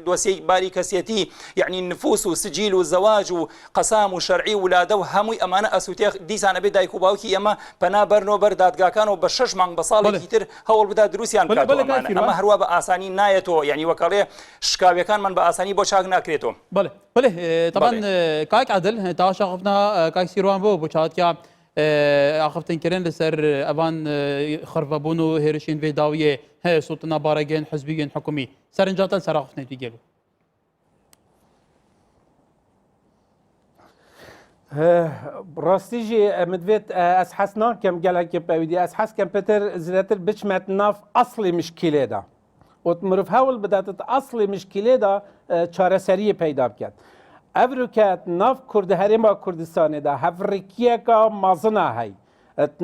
Speaker 2: دۆسیەی باری کەسێتی یعنی نفوس و سجیل و زەواج و قەسام و شەرعی ولادە و هەمووی ئەمانە ئەسووتێ دیسانە بێ دایک و باوکی ئێمە پەنا بەرنەوە دادگاکانەوە بە 6 مانگ بە ساڵێکی تر هەوڵ بدا دروستیان بکاتەوە ئەمە هەروە بە ئاسانی نایەتەوە یعنی وەکەڵێ شکاویەکانمان بە ئاسانی بۆ چاک ناکرێتەوە
Speaker 1: بڵێ طبعا کاک عادل تا شاخفنا کاک سیروان بۆ چاتکە ئاخفتنکردن لەسەر ئەوان خڕبەبوون و هێرشین vێداویە هەیە سوتنا بارەگەن حزبیگەن حکومی سەرنجاتەن سەراخفتنێتی گەلو
Speaker 3: ڕاستیژی ئەمدوێت ئەس حەس ناکەم گەلێکی پەیوەدی ئەس حەسکەم پێتر زیاتر بچمەت ناف ئەسڵی مشکلێدا وت مرۆڤ هەوڵ بداتت ئەسڵی مشکلێدا چارەسەریە پەیدا بکات ئەڤروکات ناف کورد هەرێما کوردستانێدا هەڤڕێکیەکە مەزنە هەی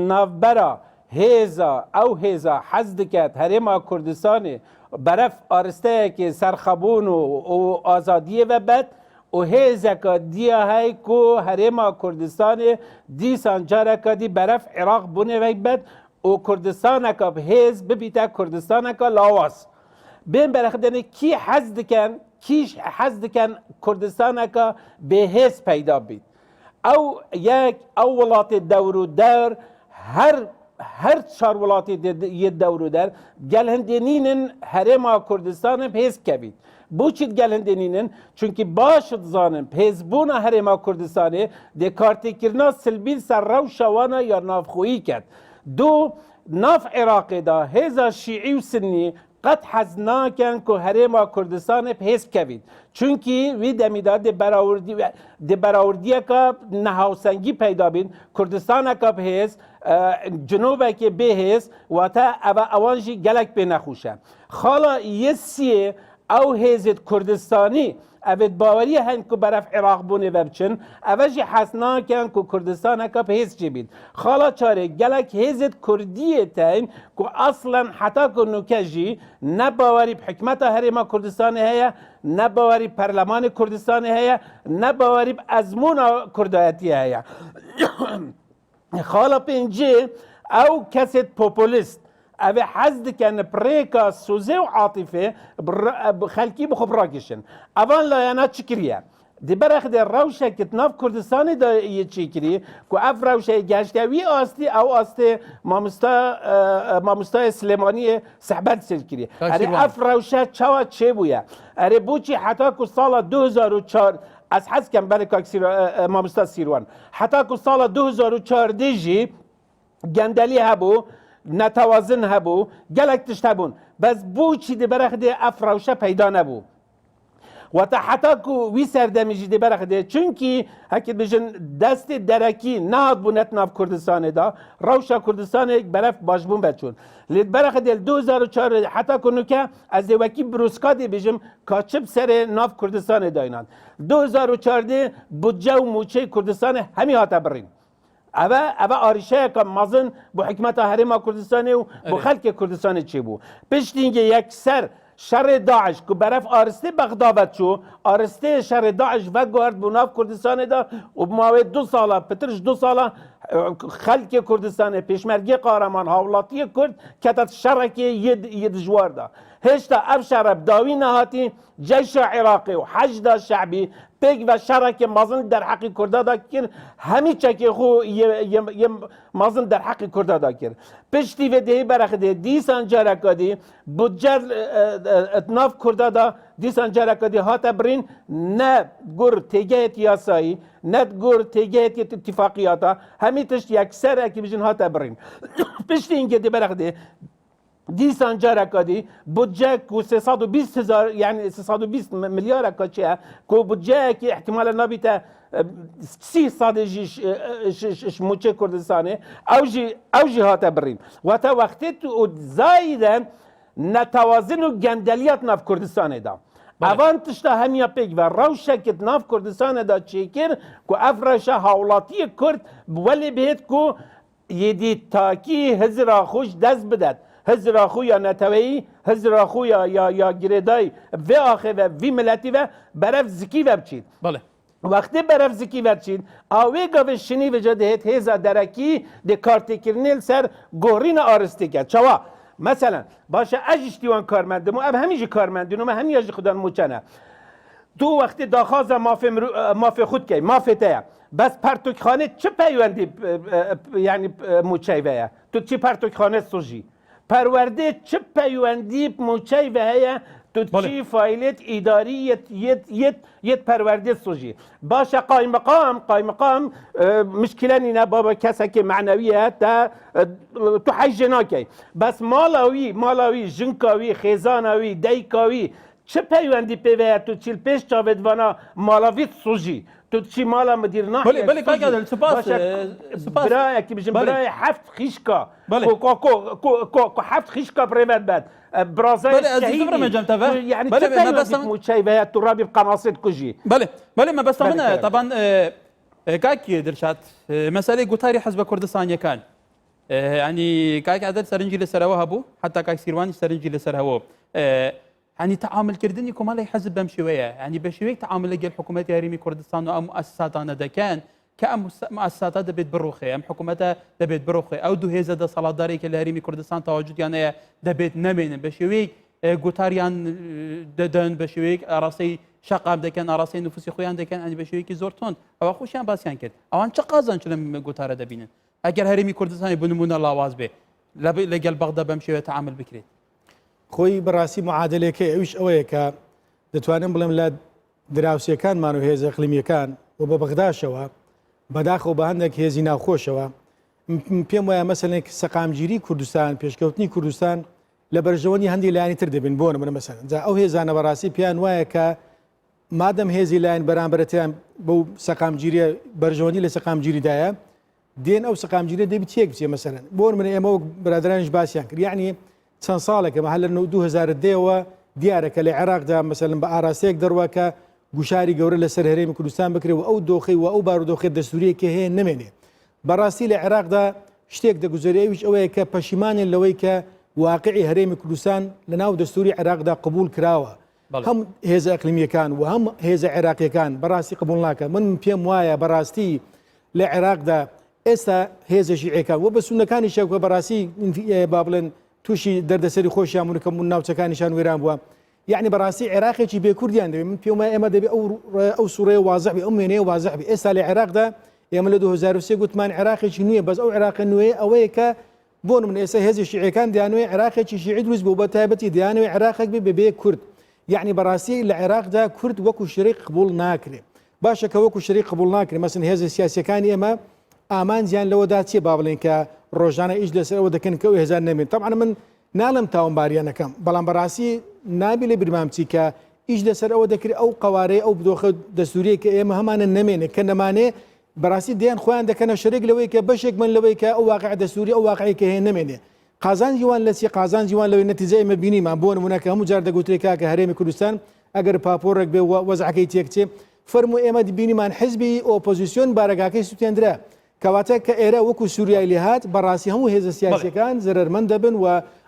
Speaker 3: ناوبەرە هێزە ئەو هێزە حەز دکات هەرێما کوردستانê بەرەف ئارستەیەکی سەرخەبوون و ئازادیە بەبەت و هێزەکە دیە هەی کو هەرێما کوردستانê دیسان جارێکە دی بەرەف عێراق بوونێوەی بەت و کوردستانەکە هێز ببیتە کوردستانەکە لاواز بێن بەرەخدنێ کی حەز دکەن کیش حەز دکەن کوردستانەکە بێهێز پەیدا بیت ئەو یەک ئەو وڵاتی دەور و دەر هەر چار وڵاتی دەور و دەر گەل هەندێنینن هەرێما کوردستانم هێز بکەبیت بۆچیت گەل هەندێنینن چونکی باشت زانم هێزبوونە هەرێما کوردستانê دێ کارتێکردنا سلبیل سەر ڕەو شەوانە یا نافخۆیی کرد دوو ناف عێراقێدا هێزا شیعی و سنی قەت حەز ناکەن کو هەرێما کوردستانê هێز بکەویت چونکی وی دەمیدا دێ بەراوردیەکە نەهاوسەنگی پەیدا بین کوردستانەکە هێز جنوبێکی بێهێز واتە ئەوە ئەوان ژی گەلێک پێ نەخوشە خاڵە یەسیێ ئەو هێزت کوردستانی ئەوێت باوەریە هەن کو بەرەف عێراق بوونێ بچن ئەوە ژی حەز ناکەن کو کوردستانەکە هێز چی بیت خاڵە چارێک گەلێک هێزت کوردیە تەین کو ئەسڵەن حتا کو نوکە ژی نە باوەری حکومەتە هەرێما کوردستانی هەیە نە باوەری پەرلەمانی کوردستانی هەیە نە باوەری ئەزمونە کوردایەتی هەیە خاڵە پێنجێ ئەو کەسێت پۆپۆلیست ئەوێ حەز دکەن پرێکە سوزێ و عاتیفێ خەلکی بخۆ بڕاکێشن ئەوان لایەنە چ کریە دی برخ دی روشه که ناف کردستانی دا یه چی کری که اف روشه گشتوی آستی او آستی مامستا سلیمانی صحبت سل کری اره اف روشه چوا چه بویا اره بوچی حتی که سال 2004 از حس کم برای که مامستا سیروان حتی که سال 2014 جی گندلی هبو نتوازن هبو گلک تشت هبون بس بوچی دی برخ دی اف روشه پیدا نبو و تا حتی که وی سردمیجی دی برخ دی چونکی هکی بجن دست درکی نهاد بونت ناف کردستان دا روشا کردستان یک برف باشبون بچون لید برخ دی 2004 حتی کنو که از دی وکی بروسکا دی بجم کاچب سر ناف کردستان داینان 2014 بودجه و موچه کردستان همی هاتا برین اوه آریشه که مازن با حکمت حرم کردستان و با خلق کردستان چی بو پشتینگه یک سر شر داعش که برف آرسته بغداد شو آرسته شر داعش و گارد بناف کردستان دا و بماوی 2 ساله پترش 2 ساله خلق کردستان پیشمرگی قهرمان حولاتی کرد کتت شرکی یه دجوار دا هشتا اف شرب داوی نهاتی جیش عراقی و حشد شعبی پیگ و شرک مازن در حق کرده دا کر همی چکی خو یه مازن در حق کرده دا کر پشتی و دهی برخده دیسان جرکادی بودجر اتناف کرده دا دیسان جرکادی هاتا برین نه گر تیگهت یاسایی نه گر تیگهت اتفاقیاتا همی تشت یک سر اکی بجن هاتا برین پشتی اینکه دی برخده دیسان جرکادی بودجه کو 320,000 یعنی 320 میلیارد کچه کو بودجه که احتمالا نبیته 300 جیش موچه کردستانه اوجی هاته برین و تا وقتی تو زایدن نتوازن و گندلیات ناف کردستانه دا اوان تشتا همیا پیگ و روشه که ناف کردستانه دا چیکر که افرشه حولاتی کرد ولی بهت که یدی تاکی هزرا خوش دست بدد هزرا خو یا نتوی هزرا خو یا گریدای و آخه و وی ملتی و برف زکی و بچید
Speaker 1: بله
Speaker 3: وقتی برف زکی و بچید آوی گاوه شنی و جده هیزا درکی ده کارتی کرنیل سر گورین آرستی کرد چوا مثلا باشه اجشتیوان کارمندم و اب همیجی کارمندونم همیجی خودان موچنه تو وقتی داخاز مافی خود که مافی تایا بس پرتوک خانه چه پیوندی یعنی موچه ویا تو چی پرتوک خانه سوژی پرورده چه پیوندی موچه و هیا تو چی فایلت اداری یت پرورده سوژی باشه قایم مقام مشکلی نه بابا کسی که معنویه تا تو حج ناکی بس مالاوی جنکاوی خیزاناوی دیکاوی چه پیوندی پیوه تو چیل پیش چاودوانا مالاویت سوژی تو چی مالا مدیر نه
Speaker 1: بله کاکا سپاس
Speaker 3: برای کی بجن برای 7 خیشکا کو 7 خیشکا پریمت بعد برازیل يعني
Speaker 1: بله ما بس
Speaker 3: موچای به ترابي بقناصه كوجي
Speaker 1: بله ما بس من طبعا كاكي درشات مساله قطاري حزب كردستان كان يعني كاك عدد سرنجي لسروا هبو حتى كاك سيروان سرنجي لسروا يعني تعامل كردني كمالي حزب بمشويه يعني بشويه تعامل لقى الحكومات هرمي كردستان ومؤسسات انا دا كان كأم مؤسسات دبيت بروخي ام حكومتها دبيت بروخي او دو هيزه دا صلاداري كالهرمي كردستان تواجد يعني دبيت نمين بشويه قطاريان ددن بشويه راسي شقام دا كان راسي نفوسي خويان دا كان يعني بشويه زورتون او خوشان باسيان كرد اوان چقازن چلم قطاره دبينن اگر هرمي كردستان بنمونه لاواز به لقى البغداد بمشويه تعامل بكريت
Speaker 4: خۆی بەڕاستی معادلەکە ئەوش ئەوەیە کە دەتوانم بڵێم لە دراوسەکانمان و هێز ئەقلیمیەکان و بە بەغداشەوە بەداخەوە بە هەندێک هێزی ناوخۆشەوە پێم وایە مەسەلێک سەقامگیری کوردستان پێشکەوتنی کوردستان لە بەرژەوەنی هەندی لایانی تر دەبن بۆ نمونە مەسەلەن جا ئەو هێزانە بەڕاستی پیان وایە کە مادەم هێزی لایەن بەرامبەرەتیان بەو سەقامگیریە بەرژەوەنی لە سەقامگیریدایە دێن ئەو سەقامگیریە دەبێت تێک بچێ مەسەلەن بۆ نمونە ئێمە وەک برادرانیش باسییان کرد یعنی چەند ساڵێکە مەهەل لە 2010ەوە دیارەکە لە عێراقدا مەسەلەن بە ئاراسەیەک دەڕوە کە گوشاری گەورە لەسەر هەرێمی کوردستان بکرێت و ئەو دۆخی و ئەو بارودۆخی دەستوریەکە هەیە نمێنێ بەڕاستی لە عێراقدا شتێک دەگوزارێویش ئەوەیە کە پەشیمانێن لەوەی کە واقعی هەرێمی کوردستان لە ناو دەستوری عێراقدا قبول کراوە هەم هێزە ئەقلیمیەکان و هەم هێزە عێراقیەکان بەڕاستی قبول ناکە من پێم وایە بەڕاستی لە عێراقدا ئێستا هێزە شیعەکان و بە سونەکانی شەوکە بەڕاستی با بڵێن تووشی دەردەسەری خۆشیان منکەم و ناوچەکانیشان وێران بووە یعنی بەڕاستی عێراقێکی بێکوردیان دەبێت من پێم وایە ئێمە دەبێت ئەو سوڕەیە واضح بێ ئەو مێنەیە واضح بێ ئێستا لە عێراقدا ئێمە لە 2023 گوتمان عێراقێکی نوێ بەس ئەو عێراق نوێ ئەوەیە کە بۆ من ئێستا هێزی شیعەکان دەیانوێ عێراقێکی شیعی دروست بوو بە تایبەتی دەیانوێ عێراقێک بێ بەبێ کورد یعنی بەڕاستی لە عێراقدا کورد وەکو شەریک قبول ناکرێت باشە کە وەکو شەریک قبول ناکرێت مەسن هێزە سیاسیەکانی ئێمە ئامانجیان لەوەدا چێ با بڵێن کە ڕۆژانە ئیش لەسەرەوە دەکەن کە ئەو هێزان نەمێن طبعا من ناڵم تاوانباریانەکەم بەڵام بەڕاستی نابی لێ برمامچی کە ئیش لەسەر ئەوە دەکرێت ئەو قوارەیە ئەو بدۆخە دەستوریە کە ئێمە هەمانە نەمێنێ کە نەمانێ بەڕاستی دەیان خۆیان دەکەنە شەریک لەوەی کە بەشێک من لەوەی کە ئەو واقع دەستوری ئەو واقعی کە هەیە نەمێنێ قازانجیوان لە چی قازانجیوان لەوەی نەتیجە ئێمە بینیمان بۆ نمونەکە هەموو جار دەگوترێت کە هەرێمی کوردستان ئەگەر پاپۆرێک بێ وەزعەکەی تێکچێ فەرموو ئێمە بینیمان حزبی ئۆپۆزیسیۆن بارەگاکەی سووتێنرا کەواتە کە ئێرە وەکو سووریای لێهات بەڕاستی هەموو هێزە سیاسیەکان زەرمەند دەبن و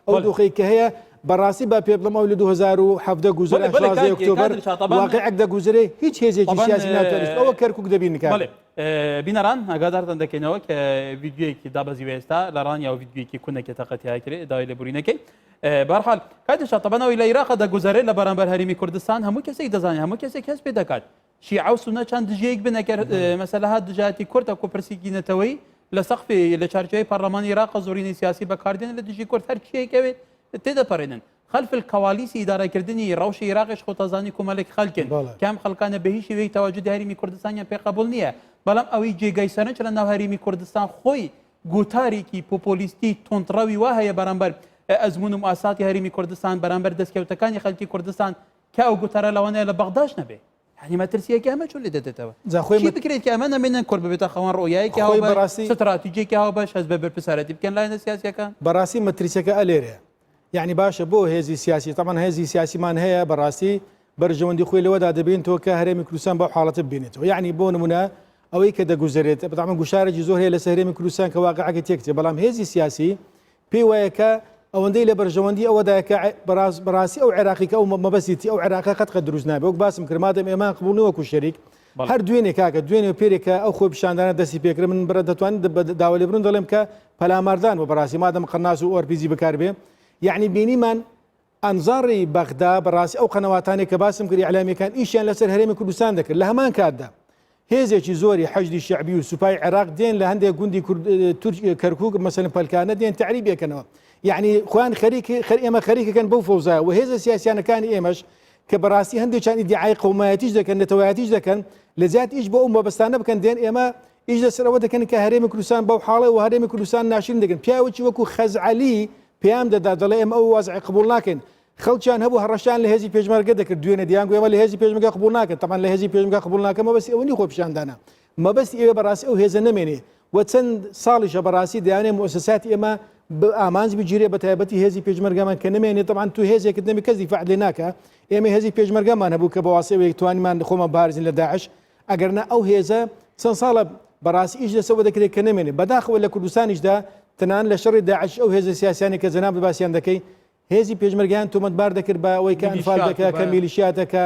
Speaker 4: ئەو دۆخەی کە هەیە بەڕاستی با پێ بڵم ئەو لە 2017 گوزەرە 16 ئۆکتۆبەر واقعێک دەگوزرێ هیچ هێزێکی سیاسی ناتوانێت ئەوە کەرکک دەبینکات
Speaker 1: بینەران ئاگادارتان دەکەینەوە کە ڤیدیۆیەکی دابەزیوە ئێستا لە ڕانیا و ڤیدیۆیەکی کوونێکی تەقەتیای کرێ داوای لێبورینەکەی بەرحال کاتێشا تەبەنەوەی لە عێراق دەگوزارێت لە بەرامبەر هەرێمی کوردستان هەموو کەسێک دەزانێت هەموو کەسێک هەست پێ دەکات شیعە و سونە چەند دژەیەک بنەکەر مەسەلەها دژاتی کورد کۆپرسیگینەتەوەی لە سەقفی لە چارچۆی پەرلەمانی عێراق زۆرینەی سیاسی بەکاردێن لە دژی کورد هەر کێکەوێت تێدەپەڕێنن خلف الكواليسي إدارەکردنی ڕەوشی عێراقیش خۆتەزانی کۆمەڵێک خەڵکن کام خەڵکانە بە هیچ شێوەیەک تەواجودی هەرێمی کوردستانیان پێ قبول نییە بەڵام ئەوەی جێگای سەرنج لە ناو هەرێمی کوردستان خۆی گوتارێکی پۆپۆلیستی تۆنتڕەوی وا هەیە بەرامبەر ئەزمون و ئاساتی هەرێمی کوردستان بەرامبەر دەستکەوتەکانی خەڵکی کوردستان کە ئەو گوتارە لەوانەیە لە بەغداش نەبێ هەنی مەترسیەکە ئەمە چۆن لێ دەدێتەوە چی بکرێت کە ئەمە نامێنن کورد ببێتە خەوان ڕۆیایەکی هاوبەش ستراتیجیەکی هاوبەش هەست بە بەرپرسارەتی بکەن لایەنە سیاسیەکان
Speaker 4: بەڕاستی مەترسیەکە ئەلێرێ يعني باشە بۆ هێزی سیاسی طبعا هێزی سیاسیمان هەیە بەڕاستی بەرژەوەندی خۆی لەوەدا دەبین تۆ کە هەرێمی کوردستان بەو حاڵەتە ببینێتەوە یعنی بۆ نمونە ئەوەی کە دەگوزارێت بەڵام گوشارێکی زۆر هەیە لە هەرێمی کوردستان کە واقعەکە تێکچێت بەڵام هێزی سیاسی پێی وایە کە ئەوەندەی لە بەرژەوەندی ئەوەدا کە بەڕاستی ئەو عێراقی کە ئەو مەبەستی ئەو عێراقا قەت دروست نابێت وەک باسم کرد مادەم ئێمە قبول وەکو شەریک هەر دوێنێ کاکە دوێنێ پێرێکە ئەو خۆی پیشاندانە دەستی پێکرد من بەرە دەتوانێت داوا لێبرون دەڵێم کە پەلاماردان و بەڕاستی مادەم قەناس و ئۆرپیزی بەکاربێ یعنی بینیمان ئەنزاری بەغدا بەڕاستی ئەو قەنەواتانێک کە باسم کردی ئەعلامیەکان ئیشیان لەسەر هەرێمی کوردستان دەکرد لە هەمان کاتدا هێزێکی زۆری حەشدی شعبی و سوپای عێراق دێن لە هەندێک گوندی کەرکووک مەسەلەن پەلکانە دێن تعریبێکەنەوە یعنی خۆیان ئێمە خەریکەکەن بەو فەوزایە و هێزە سیاسیانەکانی ئێمەش کە بەڕاستی هەندێکیان ئیدعای قەومایەتیش دەکەن نەتەوایەتیش دەکەن لە زیات ئیش بۆ ئەو مەبەستانە بکەن دێن ئێمە ئیش لەسەرەوە دەکەن کە هەرێمی کوردستان بەو حاڵێ و هەرێمی کوردستان ناشرین دەکەن پیاوەکی وەکو خەزعەلی پێیان دەدا دەڵێ ئێمە ئەو وازعی قبول ناکەین خەڵکیان هەبوو هەڕەشان لە هێزی پێشمەرگە دەکرد دوێنێ دییان گوێمە لە هێزی پێشمەرگە قبول ناکەن تەمان لە هێزی پێشمەرگە قبول ناکەم مەبەستی ئەوەی خۆ پیشاندانە مەبەستی ئێوە بەڕاستی ئەو هێزە نەمێنێ و چەند ساڵیشە بەڕاستی دەیانێ مؤسساتی ئێمە ئامانج بگیرێ بە تایبەتی هێزی پێشمەرگەمان کە نەمێنێت طبعا تو هێزێکت نەبی کەس دیفاع لێ ناکە ئێمە هێزی پێشمەرگەمان هەبوو کە بەواسەیەک توانیمان خۆمان بارزین لە داعش ئەگەرنا ئەو هێزە چەند ساڵە بەڕاستی ئیش لەسەوە دەکرێت کە نەمێنێ بەداخەوە لە کوردستانیشدا تەنان لە شەڕی داعش ئەو هێزە سیاسیانی کە جەناب باسییان دەکەی هێزی پێشمەرگیان تۆمەتبار دەکرد بە ئەوەی کە ئەنفال دەکات کە میلیشیاتەکە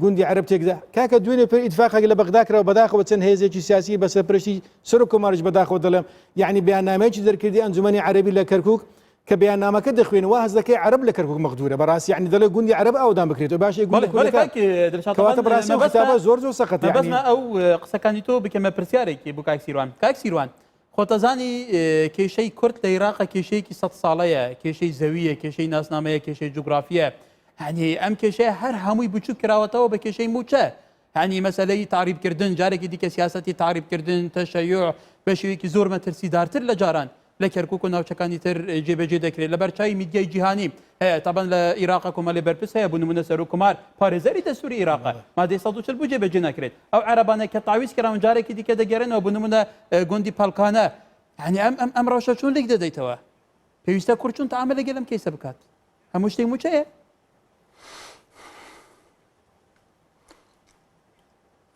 Speaker 4: گوندی عەرب تێکدا کاکە دوێنێ پێ ئیتفاقێک لە بەغداکرەوە بەداخەوە چەند هێزێکی سیاسی بەسەر پرشتی سەر و کۆمارش بەداخەوە دەڵێم یعنی بیاننامەیەکی دەرکردی ئەنجومەنی عەربی لە کەرکووک کە بیاننامەکە دەخوێن وا هەز دەکەی عەرب لە کەرکووک مەغدورە بەڕاستی یعنی دەڵێ گوندی عەرب ئاودان بکرێتەوە باشی گوندی کەواتە بەڕاستی خەتابە زۆر سەقەت
Speaker 1: بەسمە ئەو قسەکانی تۆ بکەمە پرسیارێکی بۆ کاک سیروان کاک سیروان خۆتەزانی کێشەی کورد لە عێراقە کێشەیەکی 100 ساڵەیە کێشەی زەویە کێشەی ناسنامەیە کێشەی جوگرافیە هەنی ئەم کێشەیە هەر هەمووی بچوو کراوەتەوە بە کێشەی موچە هەنی مەسەلەی تعریبکردن جارێکی دیکە سیاسەتی تعریبکردن تەشەیع بە شێوەیەکی زۆر مەترسیدارتر لە جاران لە کەرکووک و ناوچەکانی تر جێبەجێ دەکرێت لە بەرچاوی میدیای جیهانی هەیە تەبەن لە عێراق کۆمەڵی بەرپرس هەیە بۆ نمونە سەرۆکومار پارێزەری دەستوری عێراق مادەی 140 بوو جێبەجێ نەکرێت ئەو عەرەبانە کە تاویز کراون جارێکی دیکە دەگەڕێنەوە بۆ نمونە گوندی پەلکانە يعني ئەم ڕەوشە چۆن لێک دەدەیتەوە پێویستە کورد چۆن تەعامل لەگەڵ ئەم کەیسە بکات هەموو شتێک موچەیە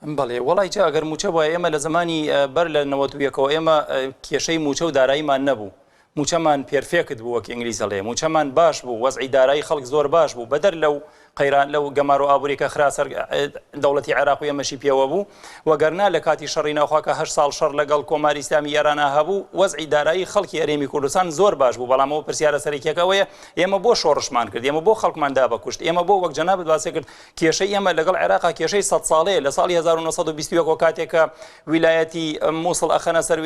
Speaker 2: بەڵێ وڵی جا ئەگەر موچە وایە ئێمە لە زمانی بەر لە 91ەوە ئێمە کێشەی موچە و داراییمان نەبوو موچەمان پێرفێکت بوو وەک ئینگلیز دەڵێ موچەمان باش بوو وەزعی دارایی خەڵک زۆر باش بوو بەدەر لەو قەیران لەو گەمار و ئابووری کە خرا سەر دەوڵەتی عێراق و ئێمەشی پێوە بوو وەگەرنا لە کاتی شەڕی ناوخواکە 8 ساڵ شەڕ لەگەڵ کۆماری ئیسلامی ئێرانە هەبوو وەزعی دارایی خەڵکی هەرێمی کوردستان زۆر باش بوو بەڵام ئەوە پرسیارە سەرەکیەکەوەیە ئێمە بۆ شۆڕشمان کرد ئێمە بۆ خەڵکماندا بەکوشت ئێمە بۆ وەک جەنابەت باسی کرد کێشەی ئێمە لەگەڵ عێراق کێشەی 100 ساڵەیە لە ساڵی 1920 کاتێکە ویلایەتی مووسڵ ئەخەنە سەر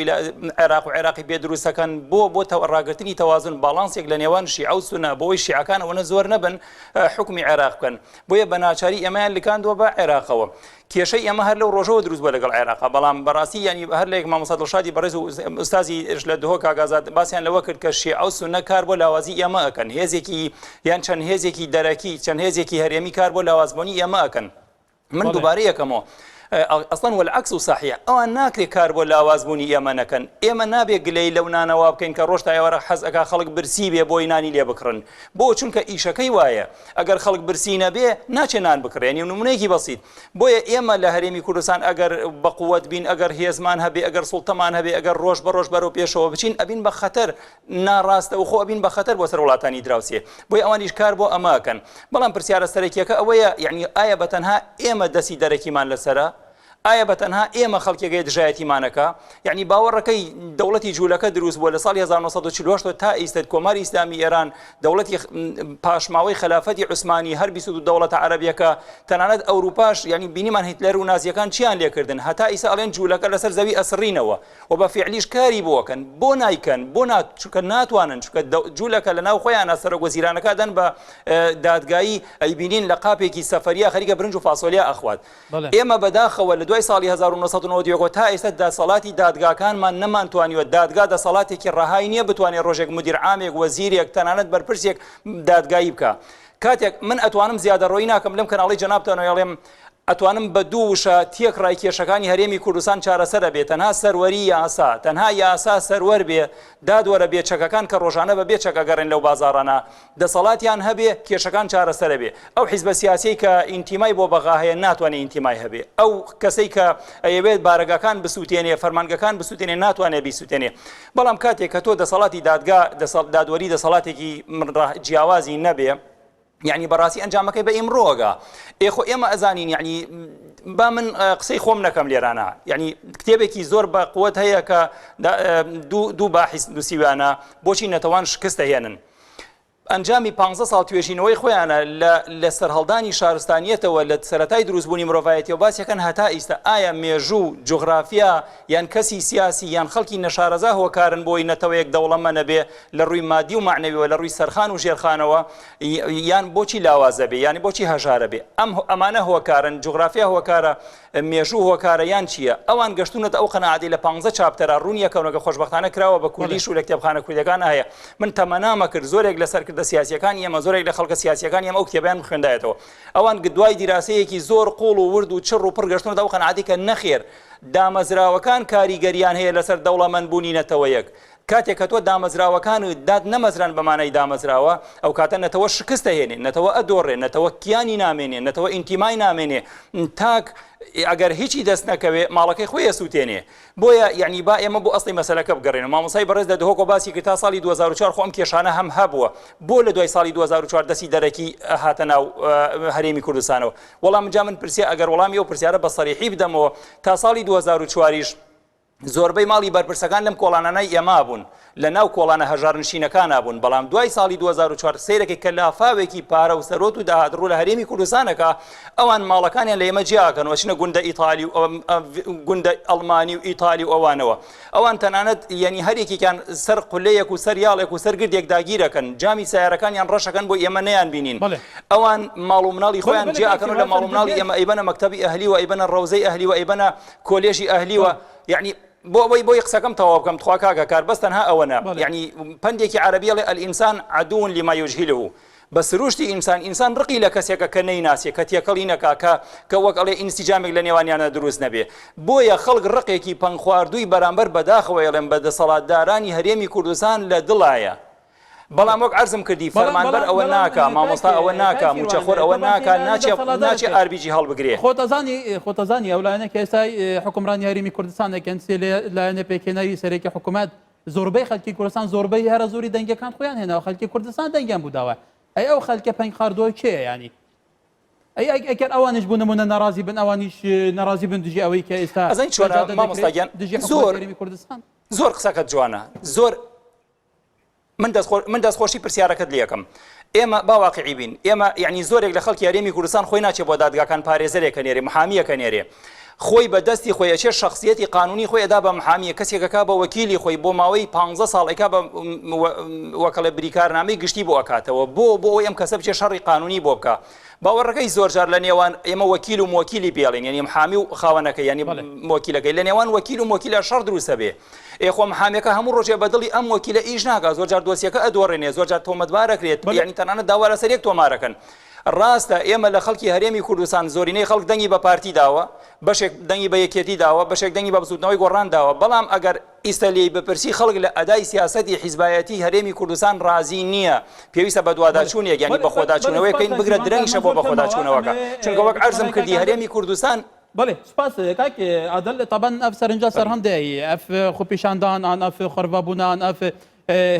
Speaker 2: عێراق و عێراقی بێدروستەکان بۆ ڕاگررتنی تەوازن باڵانسێک لە نێوان شیعە و سونە بۆی شیعەکان ئەوەنە زۆر نەبن حکمی عێراق بکەن بۆیە بە ناچاری ئێمەیان لکاندووە بە عێراقەوە کێشەی ئەمە هەر لەو ڕۆژەوە دروست بووە لەگەڵ عێراق بەڵام بەڕاستی ینی هەر لە مامۆستا دڵشادی بەڕێز و ئوستازی لە دهۆ کاگازات باسییان لەوە کرد کە شیعە و سونە کار بۆ لاوازی ئێمە ئەکەن هێزێکی یان چەند هێزێکی دەرەکی چەند هێزێکی هەرێمی کار بۆ لاوازبوونی ئێمە ئەکەن من دووبارە یەکەمەوە ئەسڵەن والعکس و صحیح ئەوان ناکرێت کار بۆ لاوازبوونی ئێمە نەکەن ئێمە نابێت گلەی لەو نانەوە بکەین کە ڕۆژ تایوەرە حەز ئەکا خەڵک برسی بێ بۆی نانی لێ بکڕن بۆ چونکە ئیشەکەی وایە ئەگەر خەڵک برسی نەبێ ناچێ نان بکڕێنی و نمونەیەکی بەسیط بۆیە ئێمە لە هەرێمی کوردستان ئەگەر بەقووەت بین ئەگەر هێزمان هەبێ ئەگەر سوڵتەمان هەبێ ئەگەر ڕۆژ بە ڕۆژ بەرەو پێشەوە بچین ئەبین بە خەتەر ناڕاستە و خۆ ئەبین بە خەتەر بۆ سەر وڵاتانی دراوسێ بۆی ئەوانیش کار بۆ ئەماکەن بەڵام پرسیارە سەرەکیەکە ئەوەیە یعنی ئایا بەتەنها ئێمە دەستی دەرەکیمان لەسەرە ئایا بەتەنها ئێمە خەڵکێگەی دژایەتیمانەکە یعنی باوەڕەکەی دەوڵەتی جوولەکە دروست بووە لە ساڵی 1940 تا ئیستر کۆماری ئیسلامی ئێران دەوڵەتی پاشماوەی خلافەتی عوسمانی هەر 22 دەوڵەتە عەرەبیەکە تەنانەت ئەوروپاش ینی بینیمان هیتلەر و نازیەکان چیان لێکردن هەتا ئیسا ئەڵێن جوولەکە لەسەر زەوی ئەسڕینەوە و بە فعلیش کاری بۆکەن بۆ نایکەن چونکە ناتوانن چونکە جوولەکە لە ناو خۆیان سەرۆکوەزیرانەکە دەن بە دادگایی ئەیبینین لە قاپێکی سەفەریە خەریکە برنج و فاسۆلیا ئەخوات ئێمە بەداخەوە لە دوای ساڵی 1990 تا ئێستا دەسەڵاتی دادگاکانمان نەمانتوانیوە دادگا دەسەڵاتێکی ڕەهای نییە بتوانێت ڕۆژێک مدیر عامێک وەزیرێک تەنانەت بەرپرسێک دادگایی بکە کاتێک من ئەتوانم زیادەڕۆیی ناکەم لەم کەناڵی جەنابتانەوەڵێم ئەتوانم بە دوو وشە تێکڕای کێشەکانی هەرێمی کوردستان چارەسەرە بێت تەنها سەروەری یاسا تەنها یاسا سەروەر بێ دادوەرە بێ چەکەکان کە ڕۆژانە بە بێ چەکەگەڕێن لەو بازاڕانە دەسەڵاتیان هەبێ کێشەکان چارەسەرە بێ ئەو حیزبە سیاسی کە ئینتیمای بۆ بەغا هەیە ناتوانێت ئینتیمای هەبێ ئەو کەسەی کە ئەیەوێت بارەگەکان بسووتێنێ فەرمانگەکان بسووتێنێ ناتوانێت بیسووتێنێ بەڵام کاتێک کە تۆ دەسەڵاتی دادوەری دەسەڵاتێکی جیاوازی نەبێ یعنی بەڕاستی ئەنجامەکەی بە ئیمڕۆگە ئێخۆ ئێمە ئەزانین یعنی با من قسەی خۆم نەکەم لێرانە یعنی کتێبێکی زۆر بە قووەت هەیە کە دوو باحیس نووسیوانە بۆچی نەتەوان شکست هێنن ئەنجامی 15 ساڵ توێژینەوەی خۆیانە لە سەرهەڵدانی شارستانیەتەوە لە سەرەتای دروستبوونی مرۆڤایەتی و باسیەکەن هەتا ئیستا ئایا مێژوو جوغرافیا یان کەسی سیاسی یان خەڵکی نەشارەزا هۆکارن بۆی نەتەوەیەک دەوڵەمە نەبێ لە ڕووی مادی و معنەویەوە لە ڕووی سەرخان و ژێرخانەوە یان بۆچی لاوازە بێ یانی بۆچی هەژارە بێ ئەمانە هۆکارن جوغرافیا هۆکارە مێژوو هۆکارە یان چییە ئەوان گەشتونەت ئەو قەنەعەتی لە 15 چاپتەرە ڕوونیەکەونەکە خۆشبەختانە کراوە بە کوردیش و لە کتێبخانە کوردەکان هەیە من تەمەنامە کرد زۆرێک لەسەر کردە سیاسیەکان ئێمە زۆرێک لە خەڵکە سیاسیەکان ئێمە ئەو کتێبیان خوێندایەتەوە ئەوان دوای دیراسەیەکی زۆر قوڵ و ورد و چڕ و پڕ گەشتونەت ئەو قەنەعەتی کە نەخێر دامەزراوەکان کاریگەریان هەیە لەسەر دەوڵەمەندبوونی نەتەوەیەک کاتێک کە تۆ دامەزراوەکان و داد نەمەزران بەمانەی دامەزراوە ئەو کاتە نەتەوە شکستە هێنێ نەتەوە ئەدۆڕێ نەتەوە کیانی نامێنێ نەتەوە ئینتیمای نامێنێ تاک ئەگەر هیچی دەست نەکەوێ ماڵەکەی خۆی سووتێنێ بۆیە یعنی با ئێمە بۆ ئەسڵی مەسەلەکە بگەڕێن مامۆسای بەڕێز لە دهۆکۆ باسی کرد تا ساڵی 2004 خۆم کێشانە هەم هەبووە بۆ لە دوای ساڵی 2004 دەستی دەرەکی هاتە ناو هەرێمی کوردستانەوە وەڵام جا من پرسیە ئەگەر وەڵامی ئەو پرسیارە بە سەریحی بدەمەوە تا ساڵی 2004ش زۆربەی ماڵی بەرپرسەکان لەم کۆڵانانەی ئێمە بوون لە ناو کۆڵانە هەژارنشینەکان بوون بەڵام دوای ساڵی 2004 سیرەکەی کە لافاوێکی پارە و سەرۆت و داهاتڕوو لە هەرێمی کوردستانەکە ئەوان ماڵەکانیان لە ئێمە جیاکەنەوە چنە گوندە ئیتالی و گوندە ئەڵمانی و ئیتالی و ئەوانەوە ئەوان تەنانەت یعنی هەرێکیان سەر قولەیەک و سەریاڵێک و سەرگردێک داگیرەکەن جامی سیارەکانیان ڕەشەکەن بۆ ئێمە نەیان بینین ئەوان ماڵ و مناڵی خۆیان جیاکەن و لە ماڵ و مناڵی ئێمە ئەیبەنە مەکتەبی ئەهلی و ئەیبەنە ڕەوزەی ئەهلی و ئەیبەنە کۆلێژی ئەهلی و یعنی بۆی قسەکەم تەواو بکەم تخوا کاکە کار بەس تەنها ئەوەنە یعنی پندێکی عەرەبیەڵێ ئەلئینسان عەدوٌ لما یوجهله بە سروشتی ئینسان ڕقی لە کەسێکە کە نەیناسێ کە تێکەڵی نەکا کە وەک ئەڵێ ئینسیجامێک لە نێوانیانە دروست نەبێ بۆیە خەڵک ڕقێکی پەنخواردووی بەرامبەر بەداخەوە ئێڵێن بە دەسەڵاتدارانی هەرێمی کوردستان لە دڵایە بەڵام وەک عەرزم کردی فەرمانبەر ئەوە ناکا مامۆستا ئەوە ناکا موچەخۆر ئەوە ناکا ناچێ ئاربیجی هەڵبگرێ
Speaker 1: خۆتەزانی ئەو لایەنە کە ئێستای حکومڕانی هەرێمی کوردستان دەکەن لایەنە پێکێنەری سەرێکی حکوومەت زۆربەی خەڵکی کوردستان زۆربەی هەرە زۆری دەنگەکان خۆیان هێناوە خەڵکی کوردستان دەنگیان بووداوە ئەو خەڵکە پەنج خاردووە کێیە ینی ئەگەر ئەوانش بوو نمونە ناڕازی بن ئەوانیش ناڕازی بن دژی ئەوەی کە ئێستا
Speaker 2: ئەزانی چۆنە مامۆستاگیان
Speaker 1: دژی کوردستان
Speaker 2: زۆر قسەکەت جوانە زۆر من دەستخۆشی پرسیارەکەت لێ یەکەم ئێمە باواقعی بین ئێمە یعنی زۆرێک لە خەڵکی هەرێمی کوردستان خۆی ناچێت بۆ دادگاکان پارێزەرێکە نێرێ محامیەکە نێرێ خۆی بە دەستی خۆی ئەچێت شخصیەتی قانونی خۆی ئەدا بە محامیە کەسێکەکە بە وەکیلی خۆی بۆ ماوەی 15 ساڵێکا بە وەکەڵە بریکارنامەی گشتی بۆ ئەکاتەوە بۆ ئەم کەسە بچێت شەڕی قانونی بۆ بکە باوەڕەکەی زۆر جار لە نێوان ئێمە وەکیل و موکیلی پێڵین یعنی محامی و خاوەنەکە یعنی موکیلەکەی لە نێوان وەکیل و موکیلە شەڕ دروستە بێ ئێخۆ محامەکە هەموو ڕۆژێ بەدڵی ئەم وەکیلە ئیش ناکات زۆر جار دۆسیەکە ئەدۆڕێنێ زۆر جار تۆمەتبارەکرێت یعنی تەنانەت داوا لەسەر یەک تۆمارەکەن ڕاستە ئێمە لە خەڵکی هەرێمی کوردستان زۆرینەی خەڵک دەنگی بە پارتی داوە بەشێک دەنگی بە یەکێتی داوە بەشێک دەنگی بە بسوودنەوەی گۆڕان داوە بەڵام ئەگەر ئیستا لێی بپرسی خەڵک لە ئەدای سیاسەتی حیزبایەتی هەرێمی کوردستان ڕازی نییە پێویستە بە دوواداچوونێک یعنی بە خۆداچوونەوەی بکەین بگرە درەنگشە بۆ بە خۆداچوونەوەکە چونکە وەک عەرزم کردی هەرێمی کوردستان
Speaker 1: بله سپاس کاک عادل طبعا اف سرنجا سرهەم دەی اف خۆپیشاندان ان اف خڕڤبوونان اف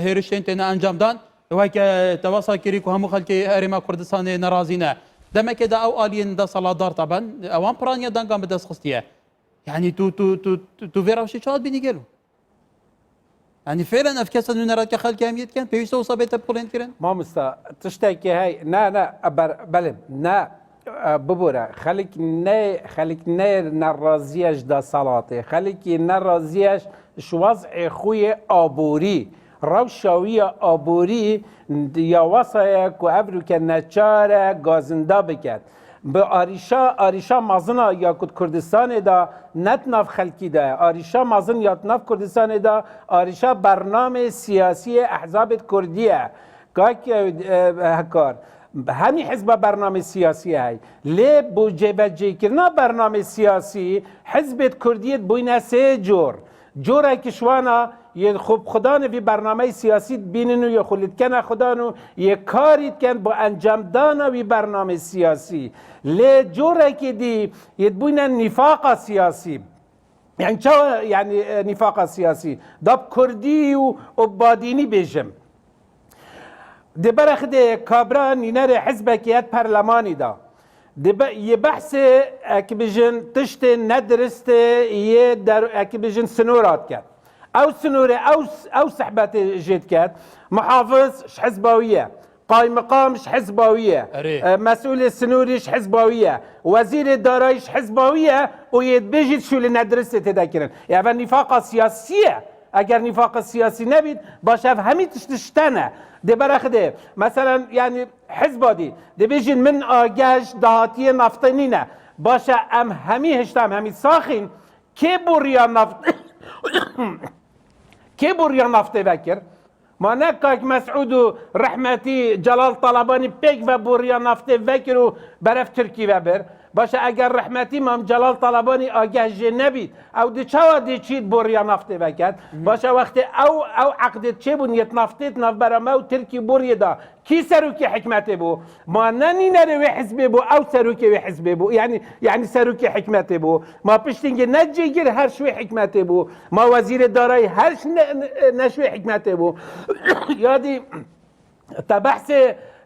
Speaker 1: هێرشتێن تێنە ئەنجامدان وای کە تەواسا کردی و هەموو خەڵکی هەرێما کوردستانی ناڕازینە دەمەکێدا ئەو ئالیین دەسەڵاتدار طبعا ئەوان پڕانیە دەنگان بەدەست خستیە يعني تو فێراوشی چاوت بینی گەلو يعني فعلا اف کەسە نوێنەرات کە خەڵکی هەمیەت کەن پێویستە وسە بێتە بڵێنکردن
Speaker 3: مامۆستا تشتێکی هەی بەڵێ نا ببوورە خەڵک نەڕازیەش دەسەڵاتێ خەڵکی نەڕازیەش شوەزعی خویە ئابووری ڕەوشاویە ئابووری یاوەسەیە و ئەڤروکە نەچارە گازندا بکات بە ئاریشا مەزنە یاکوت کوردستانێدا نەتناف خەلکیدایە ئاریشا مەزن یاتناف کوردستانێدا ئاریشا بەرنامێ سیاسی ئەحزابێت کوردیە کاکە هەکار هەمی حزب برنامه سیاسی هەی لێ بۆ جێبەجێکردنا برنامه سیاسی حزبێت کوردیت بووینە سێ جۆرێکی شوانە یە خوب خودانە وی برنامه سیاسی بینن و یە خولیتکەنە خودان و یە کاریتکەن بۆ ئەنجامدانە وی برنامه سیاسی لێ جۆرێکی دی یەت بووینە نیفاقە سیاسی يعني چاوە يعني نیفاقە سیاسی داب کوردی و ئۆبادینی بێژم دبرخ ده کابرا نینر حزبکیت پرلمانی دا یه بحث اکی بجن تشت ندرست یه در اکی بجن سنورات کرد او سنوره او صحبت جد کرد محافظ حزباویه قایم مقامش حزباویه مسئول سنوریش حزباویه وزیر دارایش حزباویه و یه بجید شو ندرست تذکرن یعنی نفاق سیاسیه اگر نفاق سیاسی نبید باشه همین تشتنه ده برخده مثلا يعني حزبادي ده بيجي من آگاش دهاتي نفتنينه باشه ام همي هشتم همي ساخين كي بوريا نفت كي بوريا نفت بكر ما نكاك مسعود رحمتي جلال طلباني بيك و بوريا نفت بكر و برف تركي وبر باشه اگر رحمتی مام جلال طلبانی آگه نبید او دی چاوا دی چید بوریا نفته بکد باشه وقتی او عقدت چه بون یت نفتت نف برما و ترکی بوری دا کی سروکی حکمت بو ما ننی نره و حزب بو او سروکی و حزب بو یعنی سروکی حکمت بو ما پشتینگه نجیگر هر شوی حکمت بو ما وزیر دارای هر نشوی حکمت بو یادی تا بحث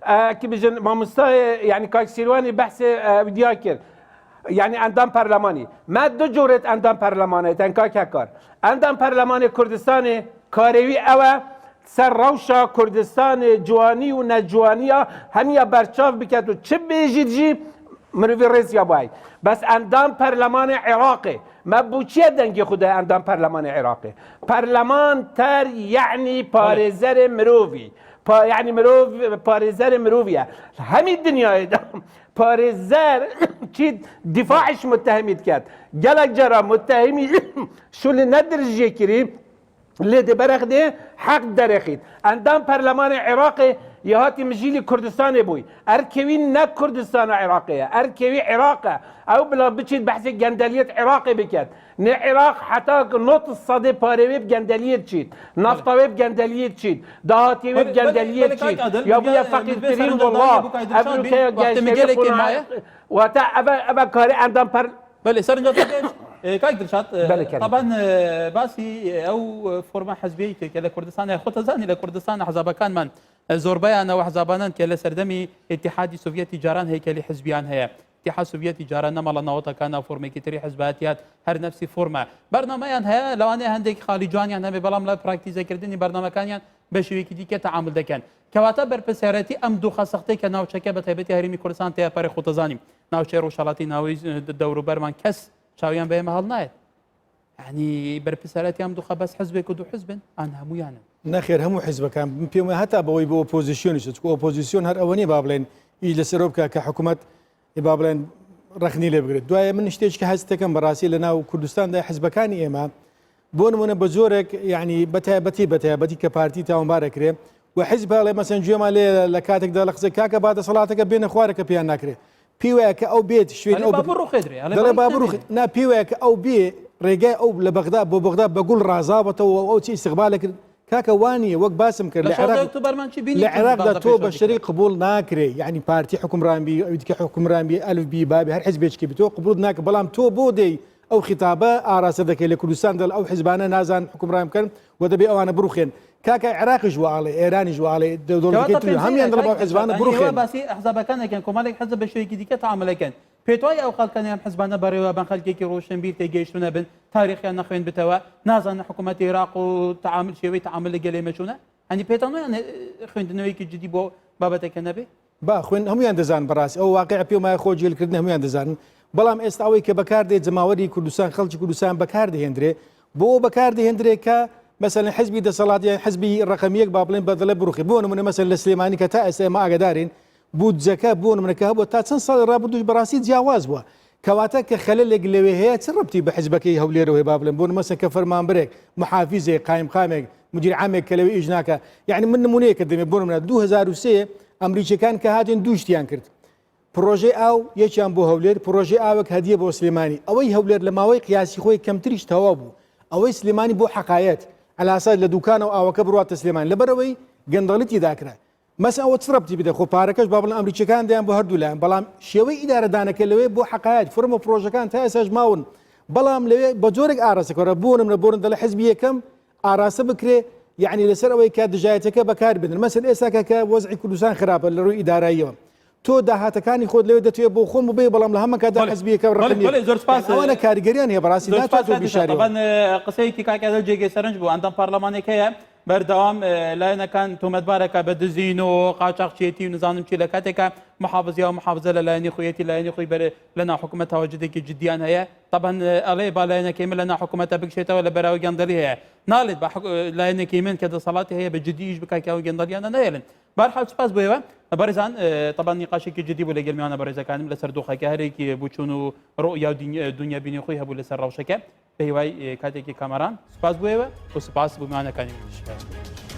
Speaker 3: كي بيجن ماموستاي يعني كاك سيرواني بحث ودياكر يعني اندام برلماني ما دو جورت اندام برلماني تنكاك هكار اندام برلماني كردستاني كاريوي اوا سر روشا كردستان جواني و نجوانيا هميا برچاف بكاتو چه بيجي جي مروي ريز يا باي بس اندام برلماني عراقي ما بوچيه دنگي خدا اندام برلماني عراقي برلمان تر يعني بارزر مروفي يعني مروف باريزر مروفيا همي الدنيا باريزر چيد دفاعش متهميت كات جلك جرى متهمي شو اللي ندرج يكري اللي دي برخ دي حق درخيت عندهم برلمان عراقي يهاتي مجيلي كردستان بوي اركوي نا كردستان عراقية اركوي عراقة او بلا بتشيد بحث جندلية عراقي بكات نه عراق حتى نوت الصدي باريوي بجندلية تشيد نفطوي بجندلية تشيد دهاتي بجندلية تشيد يا ابويا فقير ترين والله ابوكا جاي وتا ابا كاري عندهم
Speaker 1: بله سرنجا كاك درشات طبعا باسي او فورما حزبيه كلا كردستان خود زاني لكردستان حزب كان من زۆربەیانەوە حزابانان کە لە سەردەمی اتحادی سوڤێتی جاران هەیکەلی حزبیان هەیە اتحاد سوڤێتی جاران نەمەڵە ناوەتەکانە فۆرمێکی تری حزباتیات هەر نەفسی فۆرمە بەرنامەیان هەیە لەوانەیە هەندێک خاڵی جوانیان هەبێ بەڵام لە پراکتیزەکردنی بەرنامەکانیان بە شێوەیەکی دیکە تەعامل دەکەن کەواتە بەرپرسیارەتی ئەم دوو خەسەختەی کە ناوچەکە بە تایبەتی هەرێمی کوردستان تیا پەرێ خۆتەزانیم ناوچەی ڕۆژهەڵاتی ناوەی دەوروبەرمان کەس چاویان بە ئێمە هەڵ نایەت ینی بەرپرسیارەتی ئەم دوو خەبەس حزبێک و دوو حزبن ئەن هەموویانن
Speaker 4: نەخێر هەموو حیزبەکان پێم وایە هەتا بەوەی بۆ ئۆپۆزیسیۆنیش چکو ئۆپۆزیسیۆن هەر ئەوە نیە با بڵێن ئیش لەسەرۆ بکە کە حکوومەت با بڵێن ڕەخنی لێ بگرێت دوایە من شتێکی هەست دەکەم بەڕاستی لە ناو کوردستاندا حیزبەکانی ئێمە بۆ نمونە بە زۆرێک یعنی بەتایبەتی کە پارتی تاوانبارەکرێ و حیزب هەڵێ مەسەن گوێمان لێ لە کاتێکدا لە قسە کاکە بادە سەڵاتەکە بێنە خوارەکە پێیان ناکرێت پێی وایە کە ئەو بێت شوێن ئەو دەڵێ بابڕوخ نا پێی وایە کە ئەو بێ ڕێگای ئەو لە بەغدا بۆ بەغدا بە گوڵ ڕازاوەتەوە ئەو چی استقبالە کرد کاکە وانیە وەک باسم کرد لە عێراقدا تۆ بە شەریک قبول ناکرێ یعنی پارتی حکومڕانبی ئەو دیکە حکومڕانبی ئەلف بی بابی هەر حیزبێکی بتۆ قبول ناکە بەڵام تۆ بۆ دەی ئەو خیتابە ئاراسە دەکەی لە کوردستان دەڵ ئەو حیزبانە نازان حکومڕان بکەن و دەبێ ئەوانە بڕوخێن کاکە عێراقی ژواڵێ ئێرانی ژواڵێ دەوڵەتی هەمیان دڵ بە حیزبانە بڕوخێن
Speaker 1: باسی ئەحزابەکانەکەن کۆمەڵێک حەزب بە شوەیەکی دیکە تەعاملەکەن پێتوای ئەو خەڵکانیان حزبانە بەڕێوە بەن خەڵکێکی ڕۆشنبیر تێگەیشتونە بن تاریخیان نەخوێن بتەوە نازانە حکوومەتی عێراق و تەعامل شێوەی تەعامل لە گەلێ مەچوونە هەنی پێتانۆیان خوێندنەوەیکی جدی بۆ بابەتێکە نەبێ
Speaker 4: با خوێن هەمویان دەزان بەڕاستی ئەو واقع پێ وایە خۆجێلکردن هەمویان دەزانن بەڵام ئێستا ئەوەی کە بەکاردێت جەماوەری کوردستان خەڵکی کوردستان بەکاردەهێنرێ بۆ بەکاردەهێنرێت کە مثلا حزبی دەسەڵاتیان حزبی ڕقمیەک با بڵێن بەدڵێ بڕوخی بۆ نمونە مەسەن لە سلێمانی کە تا ئێستا ئێمە ئاگادارین بودجەکە بۆ نمونەکە هەبووە تا چەند ساڵی ڕابردووش بەڕاستی جیاواز بووە کەواتە کە خەلەلێک لەوێ هەیە چ ڕەبتی بە حزبەکەی هەولێرەوەی با بڵێن بۆ مەسەن کە فەرمانبەرێک محافیزێک قایمقامێک مدیر عامێک کە لەوێ ئیش ناکە یعنی من نمونەیەکە دەمێ بۆ نمونە 2003 ئەمریکیەکان کە هاتین دوو شتیان کرد پرۆژەی ئاو یەکیان بۆ هەولێر پرۆژەی ئاوێک هەدیە بۆ سلێمانی ئەوەی هەولێر لە ماوەی قیاسی خۆی کەمتریش تەواو بوو ئەوەی سلێمانی بۆ حەقایەت علاسا لە دوکانەوە ئاوەکە بڕاتە سلێمانی لەبەرەوەی گەندەڵیتی داکرا مەسەن ئەوە چڕەبتی بدە خۆ پارەکەش با بڵێن ئەمریکیەکان دەیان بۆ هەردوو لایەن بەڵام شێوەی ئیدارەدانەکە لەوێ بۆ حەقایەت فرمە پرۆژەکان تا ئێساش ماون بەڵام لەوێ بە جۆرێک ئاراسەکەرە بۆ نمونە بۆ دەڵێ حزبی یەکەم ئاراسە بکرێ یعنی لەسەر ئەوەی کە دژایەتەکە بەکار بدن مەسەن ئێستا کە وەزعی کوردستان خراپە لە ڕووی ئیداراییەوە تۆ داهاتەکانی خۆت لەوێ دەتوێت بۆ خۆم بێ بەڵام لە هەمە کادا حزبیەکە ڕقمیەوە کاریگەریان هەیە بەڕاستی ناتوانێت تۆ بیشاری
Speaker 1: قسەیەکی کاکە جێگەی سەرنج بوو ئەندەم پارلەمانێک هەیە بەردەوام لایەنەکان تۆمەتبارەکە بە دزین و قاچاقچێتی و نزانم چی لە کاتێکە محافزیا و محافزە لە لایەنی خۆیەتی لایەنی خۆی بەر لە ناحکومەت تاواجدێکی جدیان هەیە طبعا ئەڵێ با لایەنەکەی من لە ناحکومەتە بکشێتەوە لە بەراوی گەندەڵی هەیە ناڵێت بە لایەنێکی من کە دەسەڵاتی هەیە بە جدیش بکاکیاوە گەندەڵیانە نەهێڵن بەرحال سپاس بۆیەوە بەڕێزان طبعا نیقاشێکی جدی بوو لە گەرمیانە بەڕێزەکانم لەسەر دۆخەکە هەرێکی بچوون و ڕۆیا دنیا بینی خۆی هەبوو لەسەر ڕەوشەکە بە هیوای کاتێکی کامەران سپاس بۆیەوە و سپاس بۆ میوانەکانی